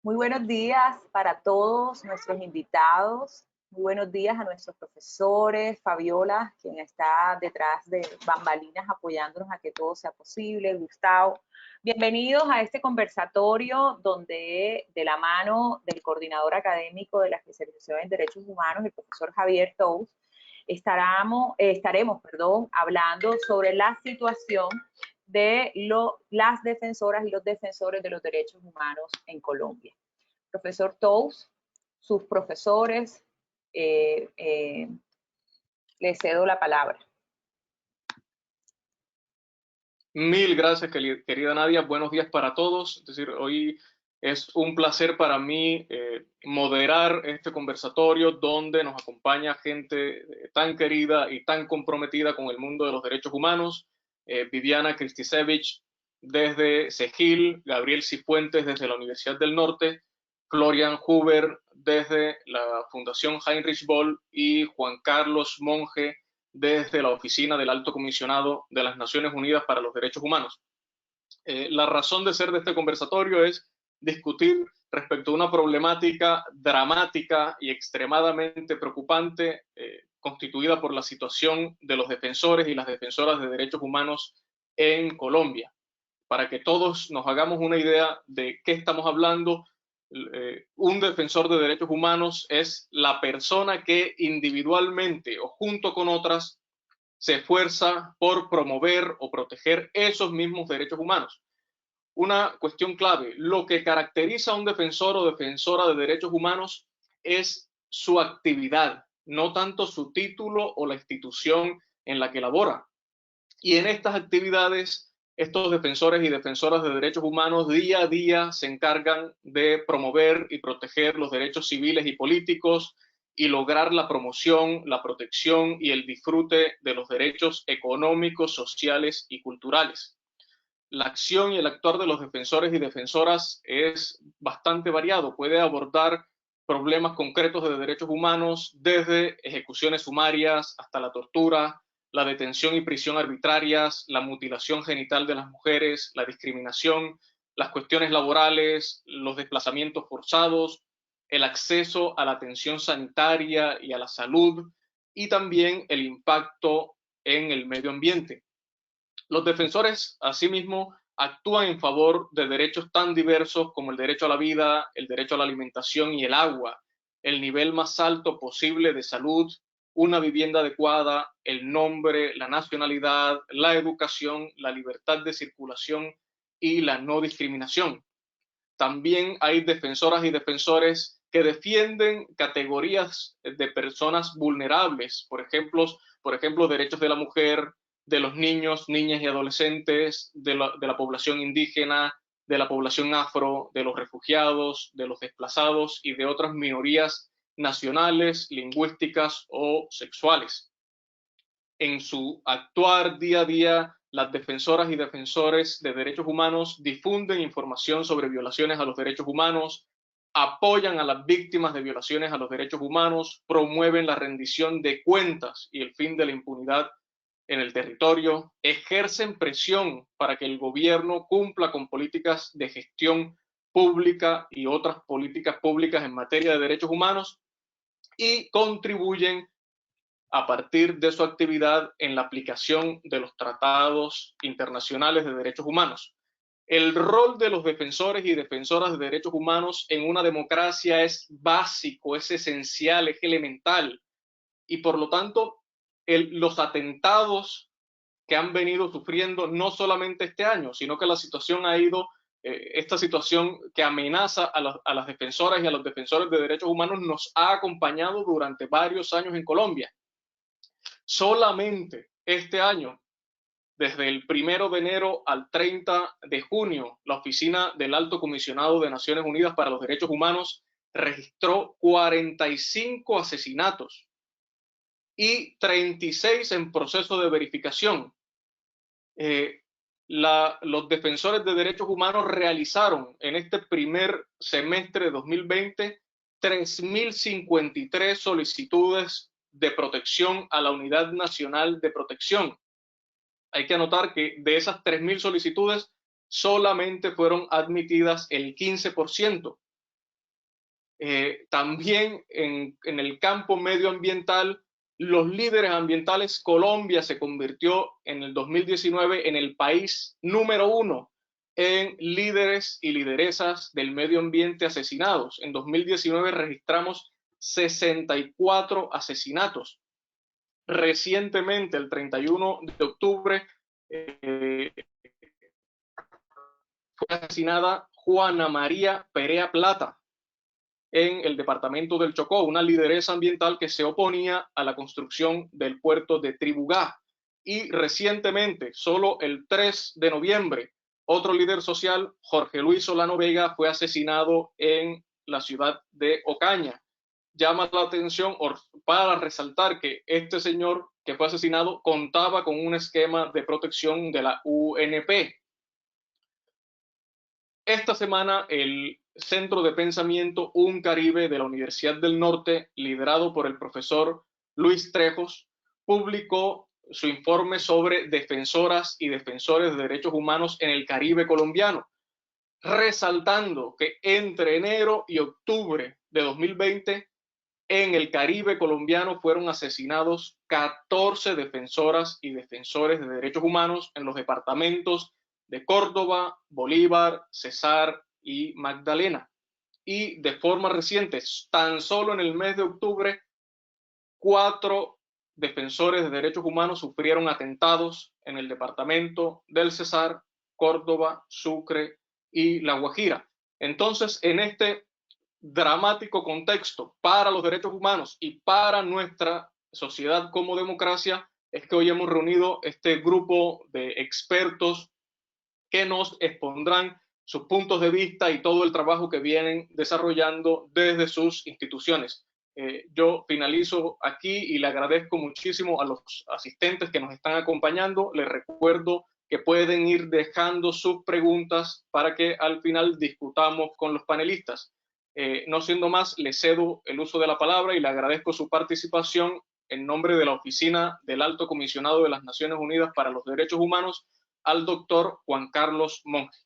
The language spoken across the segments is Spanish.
Muy buenos días para todos nuestros invitados. Muy buenos días a nuestros profesores, Fabiola, quien está detrás de bambalinas apoyándonos a que todo sea posible, Gustavo. Bienvenidos a este conversatorio donde de la mano del coordinador académico de la especialización en Derechos Humanos, el profesor Javier Tous, estaremos hablando sobre la situación de las defensoras y los defensores de los derechos humanos en Colombia. Profesor Tous, sus profesores, les cedo la palabra. Mil gracias, querida Nadia. Buenos días para todos. Es decir, hoy es un placer para mí moderar este conversatorio donde nos acompaña gente tan querida y tan comprometida con el mundo de los derechos humanos. Viviana Kristisevich desde CEGIL, Gabriel Cifuentes desde la Universidad del Norte, Florian Huber desde la Fundación Heinrich Böll y Juan Carlos Monge desde la Oficina del Alto Comisionado de las Naciones Unidas para los Derechos Humanos. La razón de ser de este conversatorio es discutir respecto a una problemática dramática y extremadamente preocupante constituida por la situación de los defensores y las defensoras de derechos humanos en Colombia. Para que todos nos hagamos una idea de qué estamos hablando, un defensor de derechos humanos es la persona que individualmente o junto con otras se esfuerza por promover o proteger esos mismos derechos humanos. Una cuestión clave: lo que caracteriza a un defensor o defensora de derechos humanos es su actividad, no tanto su título o la institución en la que labora. Y en estas actividades, estos defensores y defensoras de derechos humanos día a día se encargan de promover y proteger los derechos civiles y políticos y lograr la promoción, la protección y el disfrute de los derechos económicos, sociales y culturales. La acción y el actuar de los defensores y defensoras es bastante variado. Puede abordar problemas concretos de derechos humanos, desde ejecuciones sumarias hasta la tortura, la detención y prisión arbitrarias, la mutilación genital de las mujeres, la discriminación, las cuestiones laborales, los desplazamientos forzados, el acceso a la atención sanitaria y a la salud, y también el impacto en el medio ambiente. Los defensores, asimismo, actúan en favor de derechos tan diversos como el derecho a la vida, el derecho a la alimentación y el agua, el nivel más alto posible de salud, una vivienda adecuada, el nombre, la nacionalidad, la educación, la libertad de circulación y la no discriminación. También hay defensoras y defensores que defienden categorías de personas vulnerables, por ejemplo, derechos de la mujer, de los niños, niñas y adolescentes, de la población indígena, de la población afro, de los refugiados, de los desplazados y de otras minorías nacionales, lingüísticas o sexuales. En su actuar día a día, las defensoras y defensores de derechos humanos difunden información sobre violaciones a los derechos humanos, apoyan a las víctimas de violaciones a los derechos humanos, promueven la rendición de cuentas y el fin de la impunidad en el territorio, ejercen presión para que el gobierno cumpla con políticas de gestión pública y otras políticas públicas en materia de derechos humanos, y contribuyen a partir de su actividad en la aplicación de los tratados internacionales de derechos humanos. El rol de los defensores y defensoras de derechos humanos en una democracia es básico, es esencial, es elemental, y por lo tanto los atentados que han venido sufriendo no solamente este año, sino que la situación ha ido, esta situación que amenaza a las defensoras y a los defensores de derechos humanos nos ha acompañado durante varios años en Colombia. Solamente este año, desde el 1 de enero al 30 de junio, la Oficina del Alto Comisionado de Naciones Unidas para los Derechos Humanos registró 45 asesinatos y 36 en proceso de verificación. Los defensores de derechos humanos realizaron en este primer semestre de 2020 3.053 solicitudes de protección a la Unidad Nacional de Protección. Hay que anotar que de esas 3.000 solicitudes solamente fueron admitidas el 15%. También en el campo medioambiental, los líderes ambientales, Colombia se convirtió en el 2019 en el país número 1 en líderes y lideresas del medio ambiente asesinados. En 2019 registramos 64 asesinatos. Recientemente, el 31 de octubre, fue asesinada Juana María Perea Plata en el departamento del Chocó, una lideresa ambiental que se oponía a la construcción del puerto de Tribugá. Y recientemente, solo el 3 de noviembre, otro líder social, Jorge Luis Solano Vega, fue asesinado en la ciudad de Ocaña. Llama la atención para resaltar que este señor que fue asesinado contaba con un esquema de protección de la UNP. Esta semana, el Centro de Pensamiento Un Caribe de la Universidad del Norte, liderado por el profesor Luis Trejos, publicó su informe sobre defensoras y defensores de derechos humanos en el Caribe colombiano, resaltando que entre enero y octubre de 2020, en el Caribe colombiano fueron asesinados 14 defensoras y defensores de derechos humanos en los departamentos de Córdoba, Bolívar, Cesar y Magdalena. Y de forma reciente, tan solo en el mes de octubre, 4 defensores de derechos humanos sufrieron atentados en el departamento del Cesar, Córdoba, Sucre y La Guajira. Entonces, en este dramático contexto para los derechos humanos y para nuestra sociedad como democracia, es que hoy hemos reunido este grupo de expertos que nos expondrán sus puntos de vista y todo el trabajo que vienen desarrollando desde sus instituciones. Yo finalizo aquí y le agradezco muchísimo a los asistentes que nos están acompañando. Les recuerdo que pueden ir dejando sus preguntas para que al final discutamos con los panelistas. No siendo más, le cedo el uso de la palabra y le agradezco su participación en nombre de la Oficina del Alto Comisionado de las Naciones Unidas para los Derechos Humanos al doctor Juan Carlos Monge.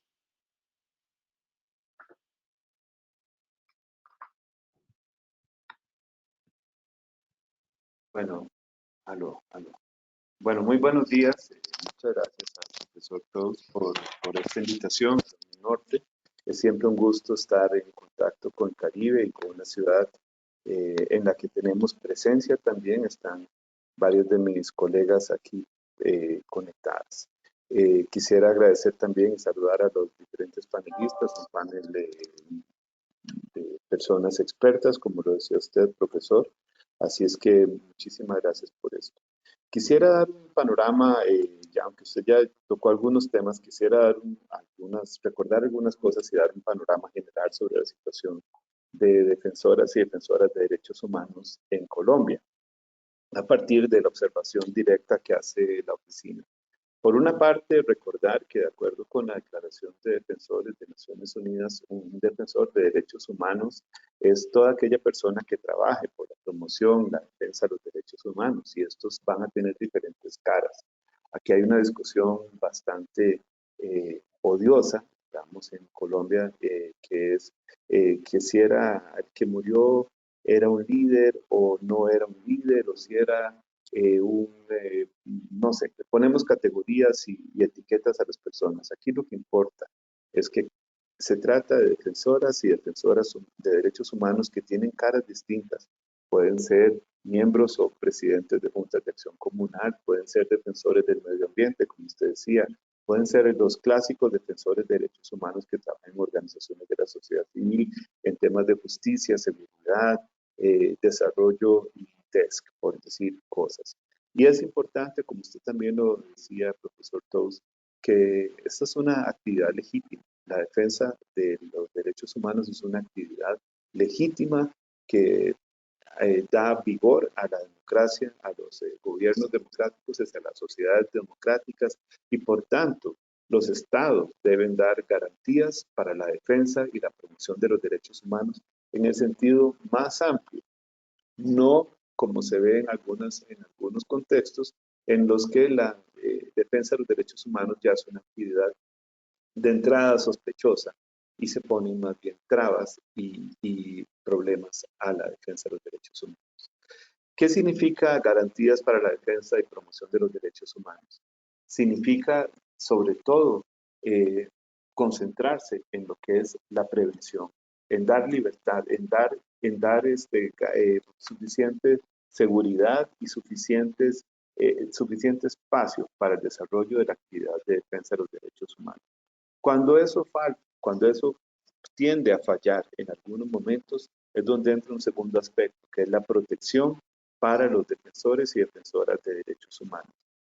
Bueno, aló. Bueno, muy buenos días. Muchas gracias al profesor Tous por esta invitación al norte. Es siempre un gusto estar en contacto con el Caribe y con una ciudad en la que tenemos presencia también. Están varios de mis colegas aquí conectadas. Quisiera agradecer también y saludar a los diferentes panelistas, un panel de personas expertas, como lo decía usted, profesor. Así es que muchísimas gracias por esto. Quisiera dar un panorama, ya, aunque usted ya tocó algunos temas, quisiera dar recordar algunas cosas y dar un panorama general sobre la situación de defensoras y defensoras de derechos humanos en Colombia, a partir de la observación directa que hace la oficina. Por una parte, recordar que de acuerdo con la Declaración de Defensores de Naciones Unidas, un defensor de derechos humanos es toda aquella persona que trabaje por la promoción, la defensa de los derechos humanos, y estos van a tener diferentes caras. Aquí hay una discusión bastante odiosa, digamos, en Colombia, que es que si era el que murió era un líder o no era un líder, o si era no sé, le ponemos categorías y etiquetas a las personas. Aquí lo que importa es que se trata de defensoras y defensoras de derechos humanos que tienen caras distintas. Pueden ser miembros o presidentes de juntas de acción comunal, pueden ser defensores del medio ambiente, como usted decía, pueden ser los clásicos defensores de derechos humanos que trabajan en organizaciones de la sociedad civil, en temas de justicia, seguridad, desarrollo y desk, por decir cosas. Y es importante, como usted también lo decía, profesor Tous, que esta es una actividad legítima. La defensa de los derechos humanos es una actividad legítima que da vigor a la democracia, a los gobiernos democráticos, a las sociedades democráticas, y por tanto los estados deben dar garantías para la defensa y la promoción de los derechos humanos en el sentido más amplio, no como se ve en algunos contextos en los que la defensa de los derechos humanos ya es una actividad de entrada sospechosa y se ponen más bien trabas y problemas a la defensa de los derechos humanos. ¿Qué significa garantías para la defensa y promoción de los derechos humanos? Significa, sobre todo, concentrarse en lo que es la prevención, en dar libertad, en dar suficiente seguridad y suficiente espacio para el desarrollo de la actividad de defensa de los derechos humanos. Cuando eso falta, cuando eso tiende a fallar en algunos momentos, es donde entra un segundo aspecto, que es la protección para los defensores y defensoras de derechos humanos.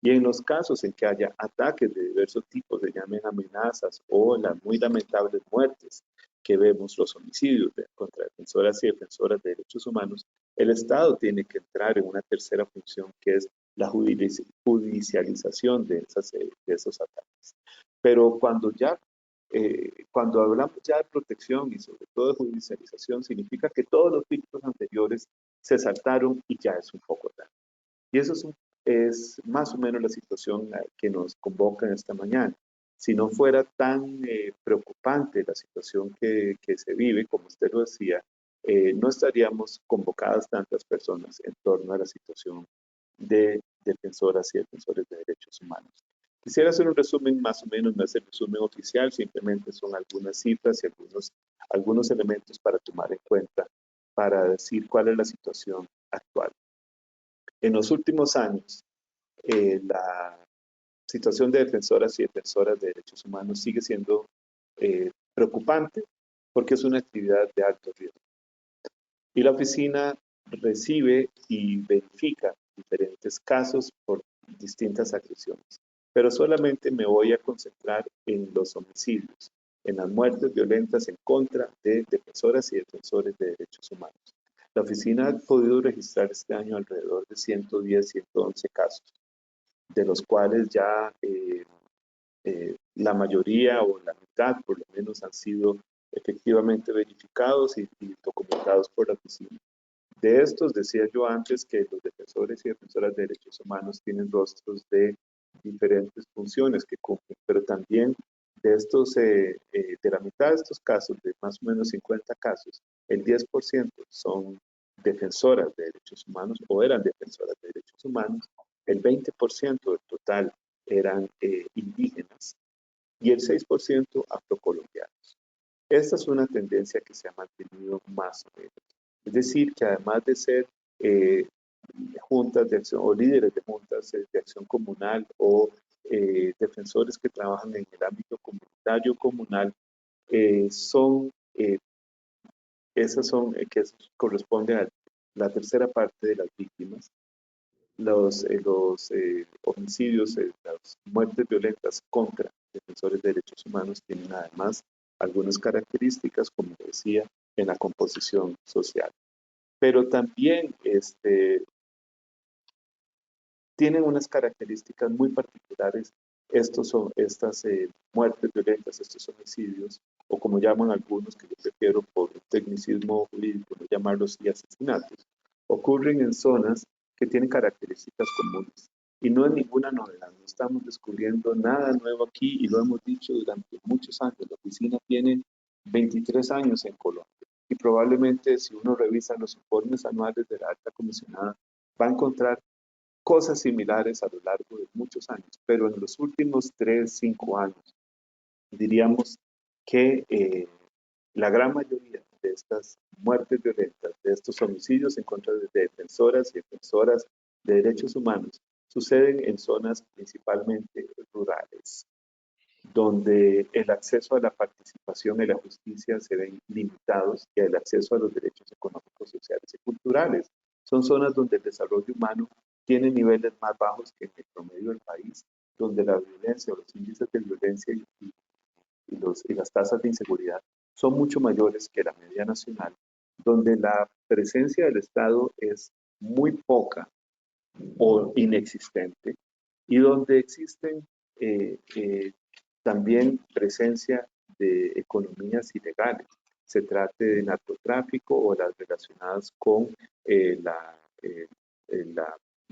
Y en los casos en que haya ataques de diversos tipos, se llamen amenazas o las muy lamentables muertes que vemos, los homicidios contra defensoras y defensoras de derechos humanos, el Estado tiene que entrar en una tercera función, que es la judicialización de esos ataques. Pero cuando hablamos ya de protección y sobre todo de judicialización, significa que todos los filtros anteriores se saltaron y ya es un poco tarde. Y eso es más o menos la situación que nos convoca en esta mañana. Si no fuera tan preocupante la situación que se vive, como usted lo decía, no estaríamos convocadas tantas personas en torno a la situación de defensoras y defensores de derechos humanos. Quisiera hacer un resumen, más o menos, no es el resumen oficial, simplemente son algunas cifras y algunos elementos para tomar en cuenta, para decir cuál es la situación actual. En los últimos años, la situación de defensoras y defensoras de derechos humanos sigue siendo preocupante porque es una actividad de alto riesgo. Y la oficina recibe y verifica diferentes casos por distintas agresiones. Pero solamente me voy a concentrar en los homicidios, en las muertes violentas en contra de defensoras y defensores de derechos humanos. La oficina ha podido registrar este año alrededor de 110, 111 casos, de los cuales ya la mayoría o la mitad por lo menos han sido efectivamente verificados y documentados por la oficina. De estos, decía yo antes que los defensores y defensoras de derechos humanos tienen rostros de diferentes funciones que cumplen, pero también de la mitad de estos casos, de más o menos 50 casos, el 10% son defensoras de derechos humanos o eran defensoras de derechos humanos, el 20% del total eran indígenas y el 6% afrocolombianos. Esta es una tendencia que se ha mantenido más o menos. Es decir, que además de ser juntas de acción o líderes de juntas de acción comunal o defensores que trabajan en el ámbito comunitario comunal, esas son que corresponden a la tercera parte de las víctimas. Los homicidios, las muertes violentas contra defensores de derechos humanos tienen además algunas características, como decía, en la composición social. Pero también tienen unas características muy particulares estas muertes violentas, estos homicidios, o como llaman algunos, que yo prefiero por un tecnicismo jurídico no llamarlos y asesinatos, ocurren en zonas que tienen características comunes. Y no es ninguna novedad, no estamos descubriendo nada nuevo aquí y lo hemos dicho durante muchos años. La oficina tiene 23 años en Colombia y probablemente si uno revisa los informes anuales de la alta comisionada va a encontrar cosas similares a lo largo de muchos años, pero en los últimos 3, 5 años diríamos que la gran mayoría de estas muertes violentas, de estos homicidios en contra de defensoras y defensoras de derechos humanos, suceden en zonas principalmente rurales, donde el acceso a la participación y la justicia se ven limitados y el acceso a los derechos económicos, sociales y culturales. Son zonas donde el desarrollo humano tiene niveles más bajos que en el promedio del país, donde la violencia o los índices de violencia y las tasas de inseguridad son mucho mayores que la media nacional, donde la presencia del Estado es muy poca o inexistente y donde existen también presencia de economías ilegales, se trate de narcotráfico o las relacionadas con la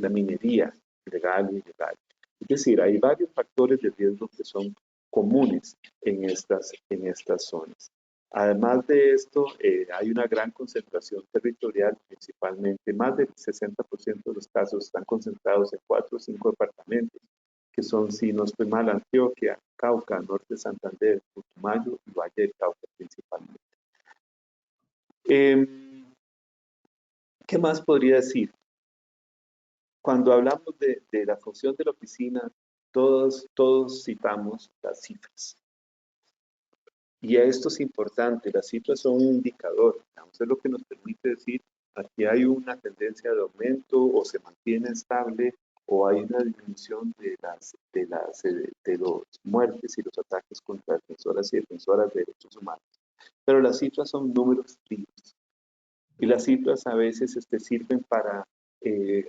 minería legal y ilegal. Es decir, hay varios factores de riesgo que son comunes en estas zonas. Además de esto, hay una gran concentración territorial, principalmente más del 60% de los casos están concentrados en 4 o 5 departamentos, que son, si no estoy mal, Antioquia, Cauca, Norte de Santander, Putumayo y Valle del Cauca principalmente. ¿Qué más podría decir? Cuando hablamos de la función de la oficina, todos citamos las cifras. Y esto es importante, las cifras son un indicador, digamos, es lo que nos permite decir, aquí hay una tendencia de aumento o se mantiene estable o hay una disminución de los muertes y los ataques contra defensoras y defensoras de derechos humanos. Pero las cifras son números fríos y las cifras a veces sirven para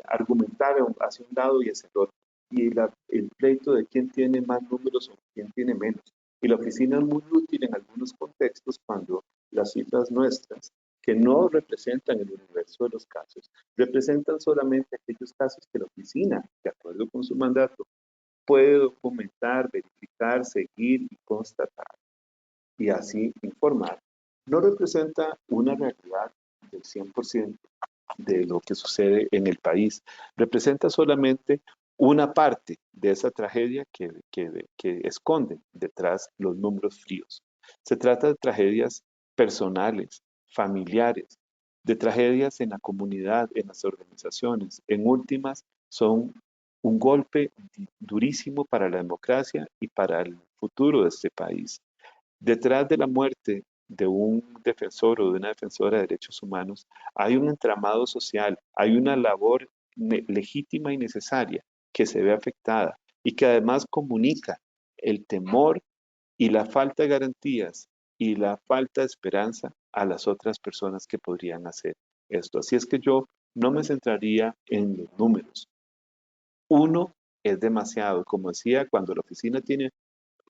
argumentar hacia un lado y hacia el otro. Y el pleito de quién tiene más números o quién tiene menos. Y la oficina es muy útil en algunos contextos cuando las cifras nuestras, que no representan el universo de los casos, representan solamente aquellos casos que la oficina, de acuerdo con su mandato, puede documentar, verificar, seguir y constatar, y así informar. No representa una realidad del 100% de lo que sucede en el país. Representa solamente una parte de esa tragedia que esconde detrás los números fríos. Se trata de tragedias personales, familiares, de tragedias en la comunidad, en las organizaciones. En últimas, son un golpe durísimo para la democracia y para el futuro de este país. Detrás de la muerte de un defensor o de una defensora de derechos humanos hay un entramado social, hay una labor legítima y necesaria que se ve afectada y que además comunica el temor y la falta de garantías y la falta de esperanza a las otras personas que podrían hacer esto. Así es que yo no me centraría en los números. Uno es demasiado. Como decía, cuando la oficina tiene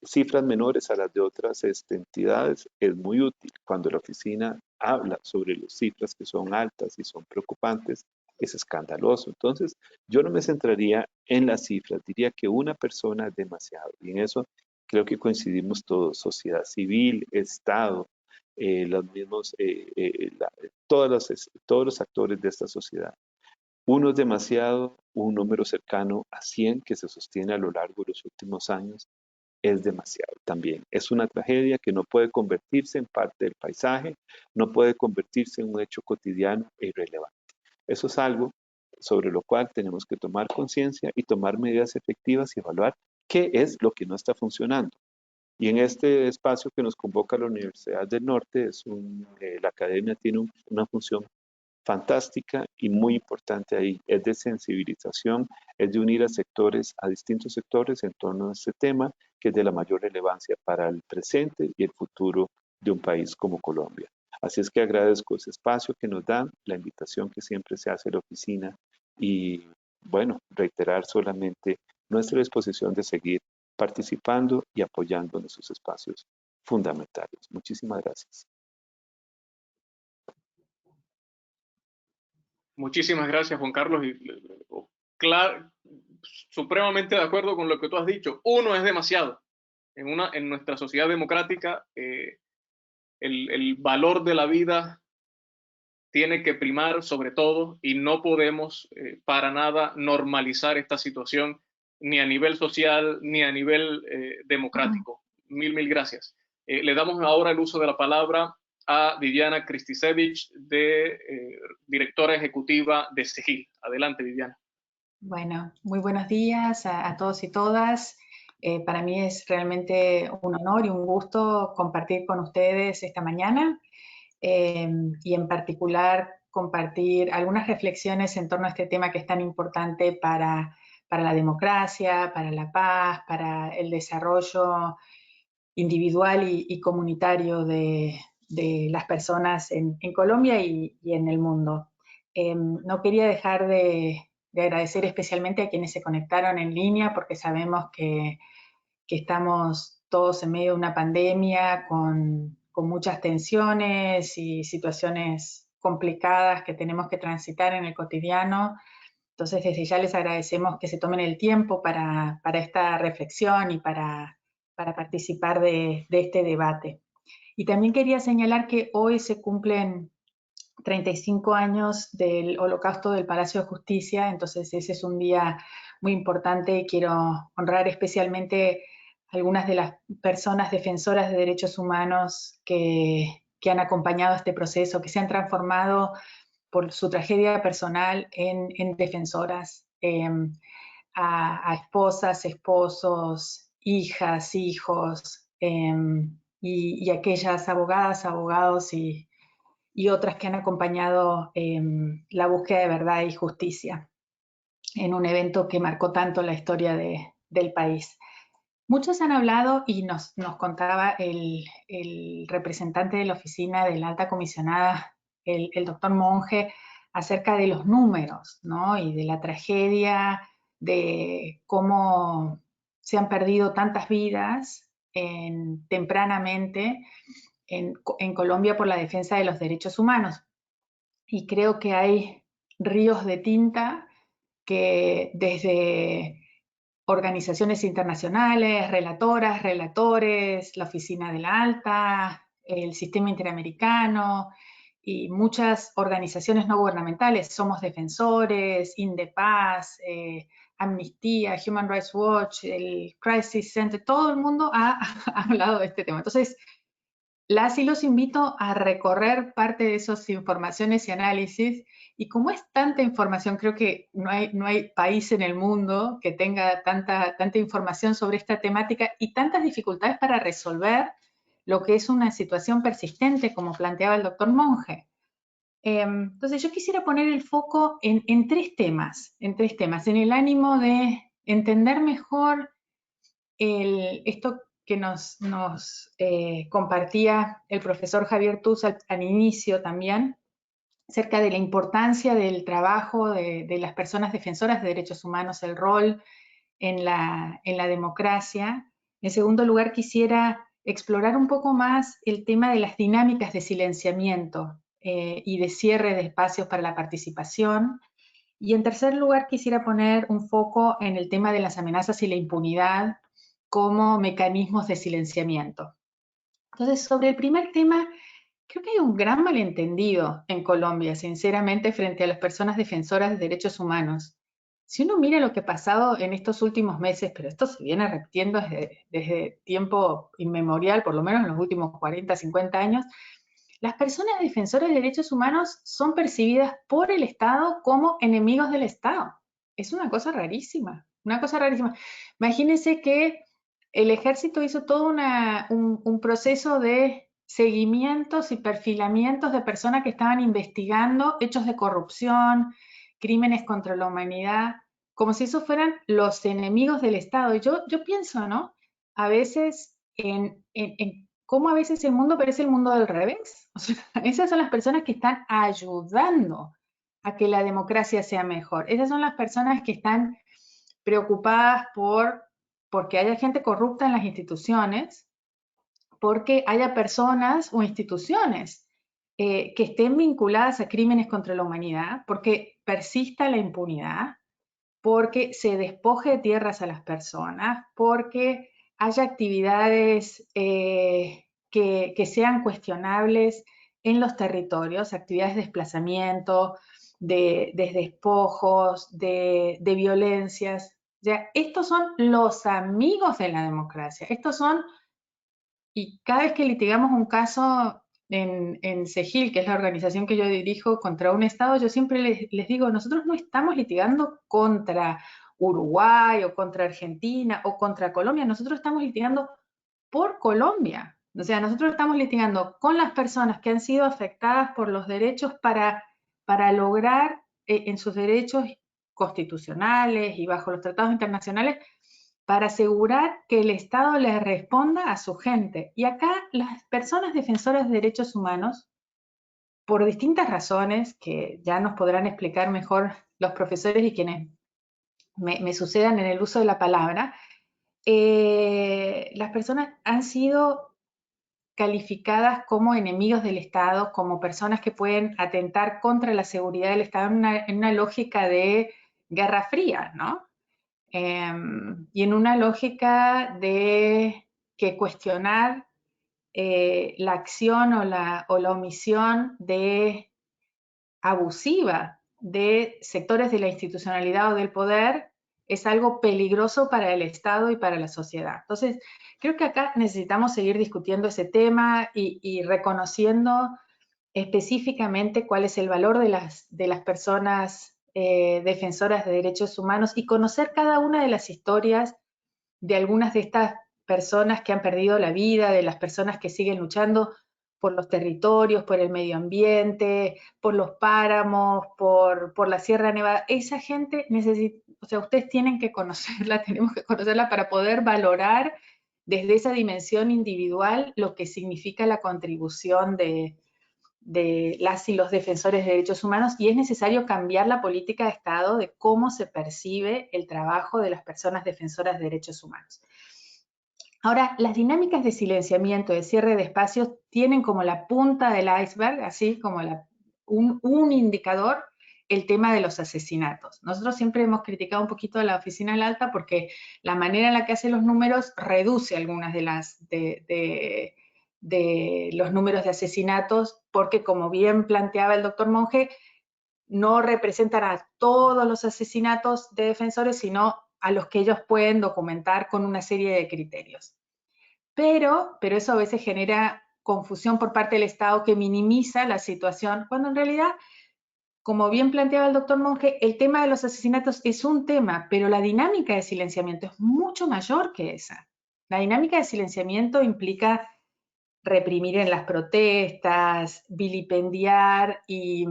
cifras menores a las de otras entidades, es muy útil. Cuando la oficina habla sobre las cifras que son altas y son preocupantes, es escandaloso. Entonces, yo no me centraría en las cifras, diría que una persona es demasiado. Y en eso creo que coincidimos todos, sociedad civil, Estado, los mismos, todos los actores de esta sociedad. Uno es demasiado, un número cercano a 100 que se sostiene a lo largo de los últimos años es demasiado también. Es una tragedia que no puede convertirse en parte del paisaje, no puede convertirse en un hecho cotidiano e irrelevante. Eso es algo sobre lo cual tenemos que tomar conciencia y tomar medidas efectivas y evaluar qué es lo que no está funcionando. Y en este espacio que nos convoca la Universidad del Norte, la academia tiene una función fantástica y muy importante ahí. Es de sensibilización, es de unir a sectores, a distintos sectores en torno a este tema, que es de la mayor relevancia para el presente y el futuro de un país como Colombia. Así es que agradezco ese espacio que nos dan, la invitación que siempre se hace a la oficina y, bueno, reiterar solamente nuestra disposición de seguir participando y apoyando en esos espacios fundamentales. Muchísimas gracias. Muchísimas gracias, Juan Carlos. Claro, supremamente de acuerdo con lo que tú has dicho. Uno es demasiado. En nuestra sociedad democrática, el valor de la vida tiene que primar sobre todo y no podemos para nada normalizar esta situación ni a nivel social ni a nivel democrático. Mil gracias. Le damos ahora el uso de la palabra a Viviana Kristisevich, directora ejecutiva de SEGIL. Adelante, Viviana. Bueno, muy buenos días a todos y todas. Para mí es realmente un honor y un gusto compartir con ustedes esta mañana y en particular compartir algunas reflexiones en torno a este tema que es tan importante para la democracia, para la paz, para el desarrollo individual y comunitario de las personas en Colombia y en el mundo. No quería dejar de agradecer especialmente a quienes se conectaron en línea, porque sabemos que estamos todos en medio de una pandemia con muchas tensiones y situaciones complicadas que tenemos que transitar en el cotidiano. Entonces, desde ya les agradecemos que se tomen el tiempo para esta reflexión y para participar de este debate. Y también quería señalar que hoy se cumplen 35 años del Holocausto del Palacio de Justicia, entonces ese es un día muy importante. Quiero honrar especialmente algunas de las personas defensoras de derechos humanos que han acompañado este proceso, que se han transformado por su tragedia personal en defensoras, a esposas, esposos, hijas, hijos, y aquellas abogadas, abogados y otras que han acompañado la búsqueda de verdad y justicia en un evento que marcó tanto la historia del país. Muchos han hablado, y nos contaba el representante de la oficina de la alta comisionada, el doctor Monge, acerca de los números, ¿no? Y de la tragedia, de cómo se han perdido tantas vidas tempranamente en Colombia por la defensa de los derechos humanos. Y creo que hay ríos de tinta que desde organizaciones internacionales, relatoras, relatores, la Oficina de la Alta, el Sistema Interamericano y muchas organizaciones no gubernamentales, Somos Defensores, Indepaz, Amnistía, Human Rights Watch, el Crisis Center, todo el mundo ha hablado de este tema. Entonces, las y los invito a recorrer parte de esas informaciones y análisis, y como es tanta información, creo que no hay país en el mundo que tenga tanta información sobre esta temática y tantas dificultades para resolver lo que es una situación persistente, como planteaba el doctor Monge. Entonces yo quisiera poner el foco en tres temas, en el ánimo de entender mejor esto que nos compartía el profesor Javier Tuz al inicio también, acerca de la importancia del trabajo de las personas defensoras de derechos humanos, el rol en la democracia. En segundo lugar, quisiera explorar un poco más el tema de las dinámicas de silenciamiento y de cierre de espacios para la participación. Y en tercer lugar, quisiera poner un foco en el tema de las amenazas y la impunidad como mecanismos de silenciamiento. Entonces, sobre el primer tema, creo que hay un gran malentendido en Colombia, sinceramente, frente a las personas defensoras de derechos humanos. Si uno mira lo que ha pasado en estos últimos meses, pero esto se viene repitiendo desde tiempo inmemorial, por lo menos en los últimos 40, 50 años, las personas defensoras de derechos humanos son percibidas por el Estado como enemigos del Estado. Es una cosa rarísima, una cosa rarísima. Imagínense que el ejército hizo todo un proceso de seguimientos y perfilamientos de personas que estaban investigando hechos de corrupción, crímenes contra la humanidad, como si esos fueran los enemigos del Estado. Y yo pienso, ¿no? A veces en cómo a veces el mundo parece el mundo del revés. O sea, esas son las personas que están ayudando a que la democracia sea mejor. Esas son las personas que están preocupadas porque haya gente corrupta en las instituciones, porque haya personas o instituciones que estén vinculadas a crímenes contra la humanidad, porque persista la impunidad, porque se despoje de tierras a las personas, porque haya actividades que sean cuestionables en los territorios, actividades de desplazamiento, de despojos, de violencias. Ya, estos son los amigos de la democracia. Estos son, y cada vez que litigamos un caso en CEGIL, que es la organización que yo dirijo, contra un Estado, yo siempre les digo, nosotros no estamos litigando contra Uruguay o contra Argentina o contra Colombia, nosotros estamos litigando por Colombia. O sea, nosotros estamos litigando con las personas que han sido afectadas por los derechos para lograr en sus derechos constitucionales y bajo los tratados internacionales, para asegurar que el Estado les responda a su gente. Y acá las personas defensoras de derechos humanos, por distintas razones que ya nos podrán explicar mejor los profesores y quienes me sucedan en el uso de la palabra, las personas han sido calificadas como enemigos del Estado, como personas que pueden atentar contra la seguridad del Estado en una lógica de guerra fría, ¿no? Y en una lógica de que cuestionar la acción o la omisión abusiva de sectores de la institucionalidad o del poder es algo peligroso para el Estado y para la sociedad. Entonces, creo que acá necesitamos seguir discutiendo ese tema y reconociendo específicamente cuál es el valor de las personas defensoras de derechos humanos y conocer cada una de las historias de algunas de estas personas que han perdido la vida, de las personas que siguen luchando por los territorios, por el medio ambiente, por los páramos, por la Sierra Nevada. Esa gente necesita, o sea, ustedes tienen que conocerla, tenemos que conocerla para poder valorar desde esa dimensión individual lo que significa la contribución de las y los defensores de derechos humanos, y es necesario cambiar la política de Estado de cómo se percibe el trabajo de las personas defensoras de derechos humanos. Ahora, las dinámicas de silenciamiento, de cierre de espacios, tienen como la punta del iceberg, así como un indicador, el tema de los asesinatos. Nosotros siempre hemos criticado un poquito a la Oficina del Alta porque la manera en la que hace los números reduce algunas de los números de asesinatos, porque como bien planteaba el doctor Monge, no representan a todos los asesinatos de defensores, sino a los que ellos pueden documentar con una serie de criterios. Pero eso a veces genera confusión por parte del Estado que minimiza la situación, cuando en realidad, como bien planteaba el doctor Monge, el tema de los asesinatos es un tema, pero la dinámica de silenciamiento es mucho mayor que esa. La dinámica de silenciamiento implica reprimir en las protestas, vilipendiar y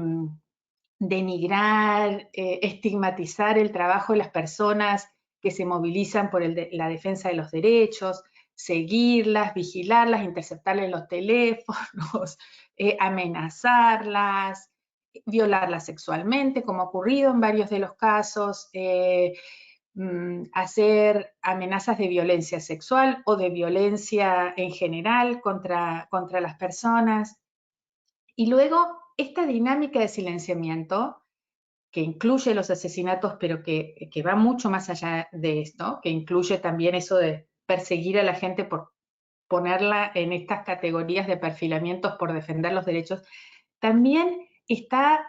denigrar, estigmatizar el trabajo de las personas que se movilizan por la defensa de los derechos, seguirlas, vigilarlas, interceptarles los teléfonos, amenazarlas, violarlas sexualmente, como ha ocurrido en varios de los casos, hacer amenazas de violencia sexual o de violencia en general contra las personas. Y luego, esta dinámica de silenciamiento, que incluye los asesinatos, pero que va mucho más allá de esto, que incluye también eso de perseguir a la gente por ponerla en estas categorías de perfilamientos por defender los derechos, también está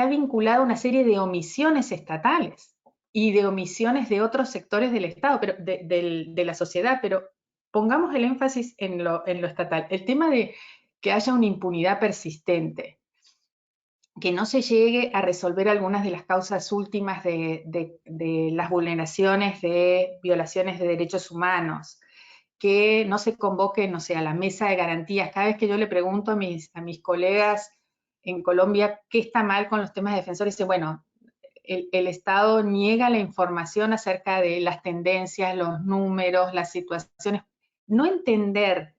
vinculada a una serie de omisiones estatales y de omisiones de otros sectores del Estado, pero de la sociedad, pero pongamos el énfasis en lo estatal. El tema de que haya una impunidad persistente, que no se llegue a resolver algunas de las causas últimas de las vulneraciones de violaciones de derechos humanos, que no se convoque, no sé, a la mesa de garantías. Cada vez que yo le pregunto a mis colegas en Colombia qué está mal con los temas de defensores, dice, bueno, el Estado niega la información acerca de las tendencias, los números, las situaciones. No entender,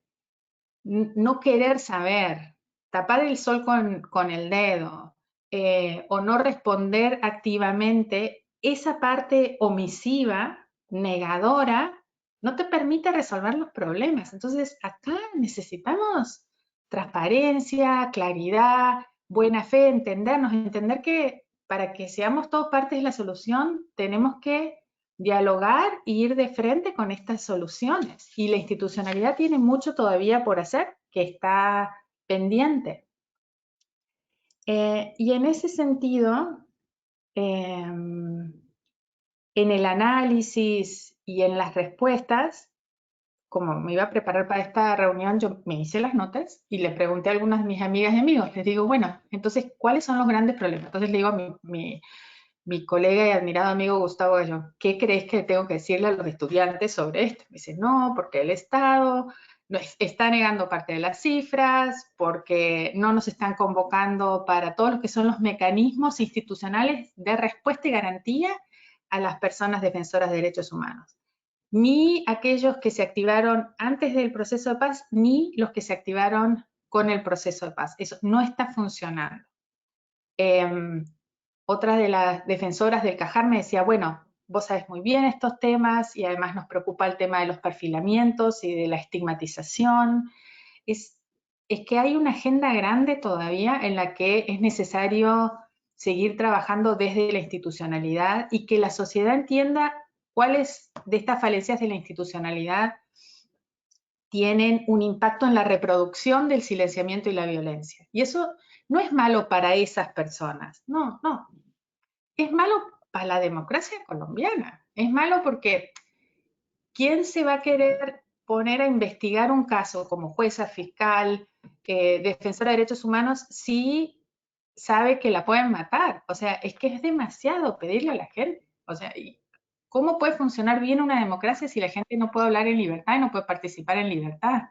no querer saber, tapar el sol con el dedo, o no responder activamente, esa parte omisiva, negadora, no te permite resolver los problemas. Entonces, acá necesitamos transparencia, claridad, buena fe, entender que para que seamos todos partes de la solución, tenemos que dialogar e ir de frente con estas soluciones. Y la institucionalidad tiene mucho todavía por hacer, que está pendiente. Y en ese sentido, en el análisis y en las respuestas, como me iba a preparar para esta reunión, yo me hice las notas y le pregunté a algunas de mis amigas y amigos, les digo, bueno, entonces, ¿cuáles son los grandes problemas? Entonces le digo a mi colega y admirado amigo Gustavo Gallo, ¿qué crees que tengo que decirle a los estudiantes sobre esto? Me dice, no, porque el Estado está negando parte de las cifras, porque no nos están convocando para todos los que son los mecanismos institucionales de respuesta y garantía a las personas defensoras de derechos humanos. Ni aquellos que se activaron antes del proceso de paz, ni los que se activaron con el proceso de paz. Eso no está funcionando. Otra de las defensoras del CAJAR me decía, bueno, vos sabés muy bien estos temas y además nos preocupa el tema de los perfilamientos y de la estigmatización. Es que hay una agenda grande todavía en la que es necesario seguir trabajando desde la institucionalidad y que la sociedad entienda cuáles de estas falencias de la institucionalidad tienen un impacto en la reproducción del silenciamiento y la violencia. Y eso no es malo para esas personas, no, no. Es malo para la democracia colombiana. Es malo porque ¿quién se va a querer poner a investigar un caso como jueza, fiscal, defensora de derechos humanos si sabe que la pueden matar? O sea, es que es demasiado pedirle a la gente. O sea, ¿cómo puede funcionar bien una democracia si la gente no puede hablar en libertad y no puede participar en libertad?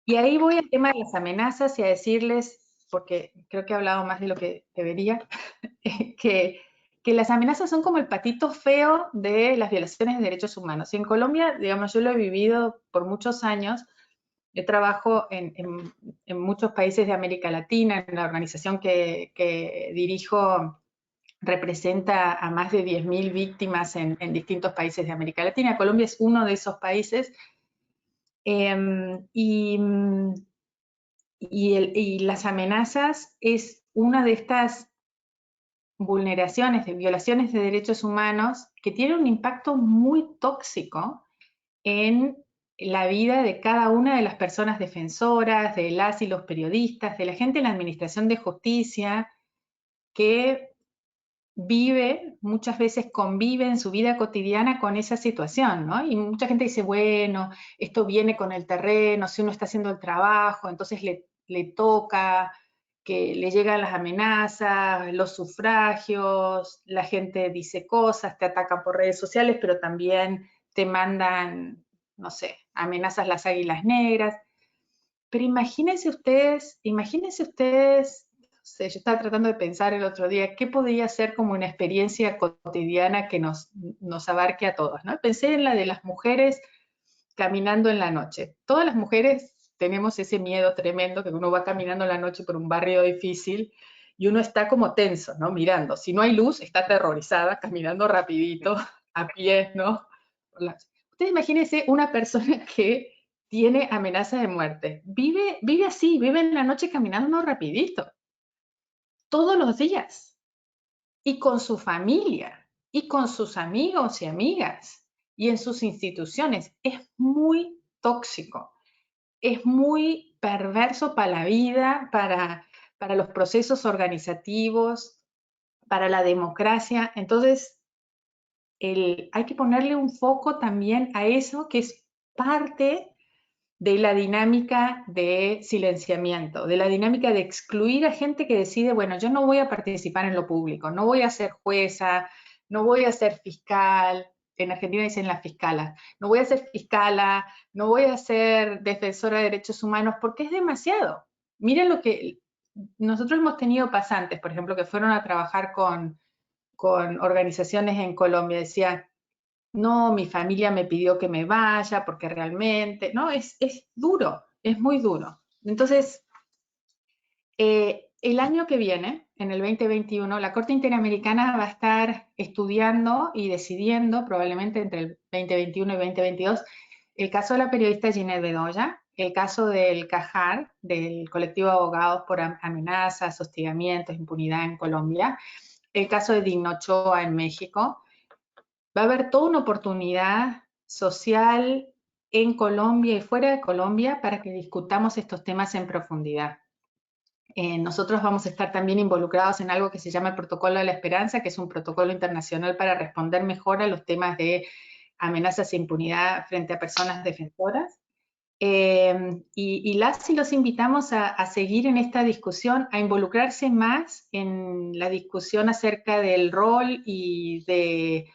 Y ahí voy al tema de las amenazas y a decirles, porque creo que he hablado más de lo que debería, que las amenazas son como el patito feo de las violaciones de derechos humanos. Y en Colombia, digamos, yo lo he vivido por muchos años. Yo trabajo en muchos países de América Latina, en la organización que dirijo representa a más de 10.000 víctimas en distintos países de América Latina. Colombia es uno de esos países. Y las amenazas es una de estas vulneraciones, de violaciones de derechos humanos que tiene un impacto muy tóxico en la vida de cada una de las personas defensoras, de las y los periodistas, de la gente en la administración de justicia, que vive, muchas veces convive en su vida cotidiana con esa situación, ¿no? Y mucha gente dice, bueno, esto viene con el terreno, si uno está haciendo el trabajo, entonces le toca, que le llegan las amenazas, los sufragios, la gente dice cosas, te atacan por redes sociales, pero también te mandan, no sé, amenazas las águilas negras. Pero imagínense ustedes, no sé, yo estaba tratando de pensar el otro día, ¿qué podría ser como una experiencia cotidiana que nos abarque a todos, ¿no? Pensé en la de las mujeres caminando en la noche. Todas las mujeres tenemos ese miedo tremendo que uno va caminando en la noche por un barrio difícil y uno está como tenso, ¿no? Mirando. Si no hay luz, está aterrorizada, caminando rapidito, a pie, ¿no? Ustedes imagínense una persona que tiene amenaza de muerte. Vive así, vive en la noche caminando rapidito. Todos los días. Y con su familia. Y con sus amigos y amigas. Y en sus instituciones. Es muy tóxico. Es muy perverso para la vida, para los procesos organizativos, para la democracia. Entonces, hay que ponerle un foco también a eso que es parte de la dinámica de silenciamiento, de la dinámica de excluir a gente que decide, bueno, yo no voy a participar en lo público, no voy a ser jueza, no voy a ser fiscal, en Argentina dicen la fiscala, no voy a ser fiscala, no voy a ser defensora de derechos humanos, porque es demasiado. Miren lo que nosotros hemos tenido pasantes, por ejemplo, que fueron a trabajar con organizaciones en Colombia, decían, no, mi familia me pidió que me vaya porque realmente, no, es duro, es muy duro. Entonces, el año que viene, en el 2021, la Corte Interamericana va a estar estudiando y decidiendo, probablemente entre el 2021 y 2022, el caso de la periodista Ginette Bedoya, el caso del CAJAR, del colectivo de abogados por amenazas, hostigamientos, impunidad en Colombia, el caso de Digno Ochoa en México. Va a haber toda una oportunidad social en Colombia y fuera de Colombia para que discutamos estos temas en profundidad. Nosotros vamos a estar también involucrados en algo que se llama el Protocolo de la Esperanza, que es un protocolo internacional para responder mejor a los temas de amenazas e impunidad frente a personas defensoras. Y las y los invitamos a seguir en esta discusión, a involucrarse más en la discusión acerca del rol y de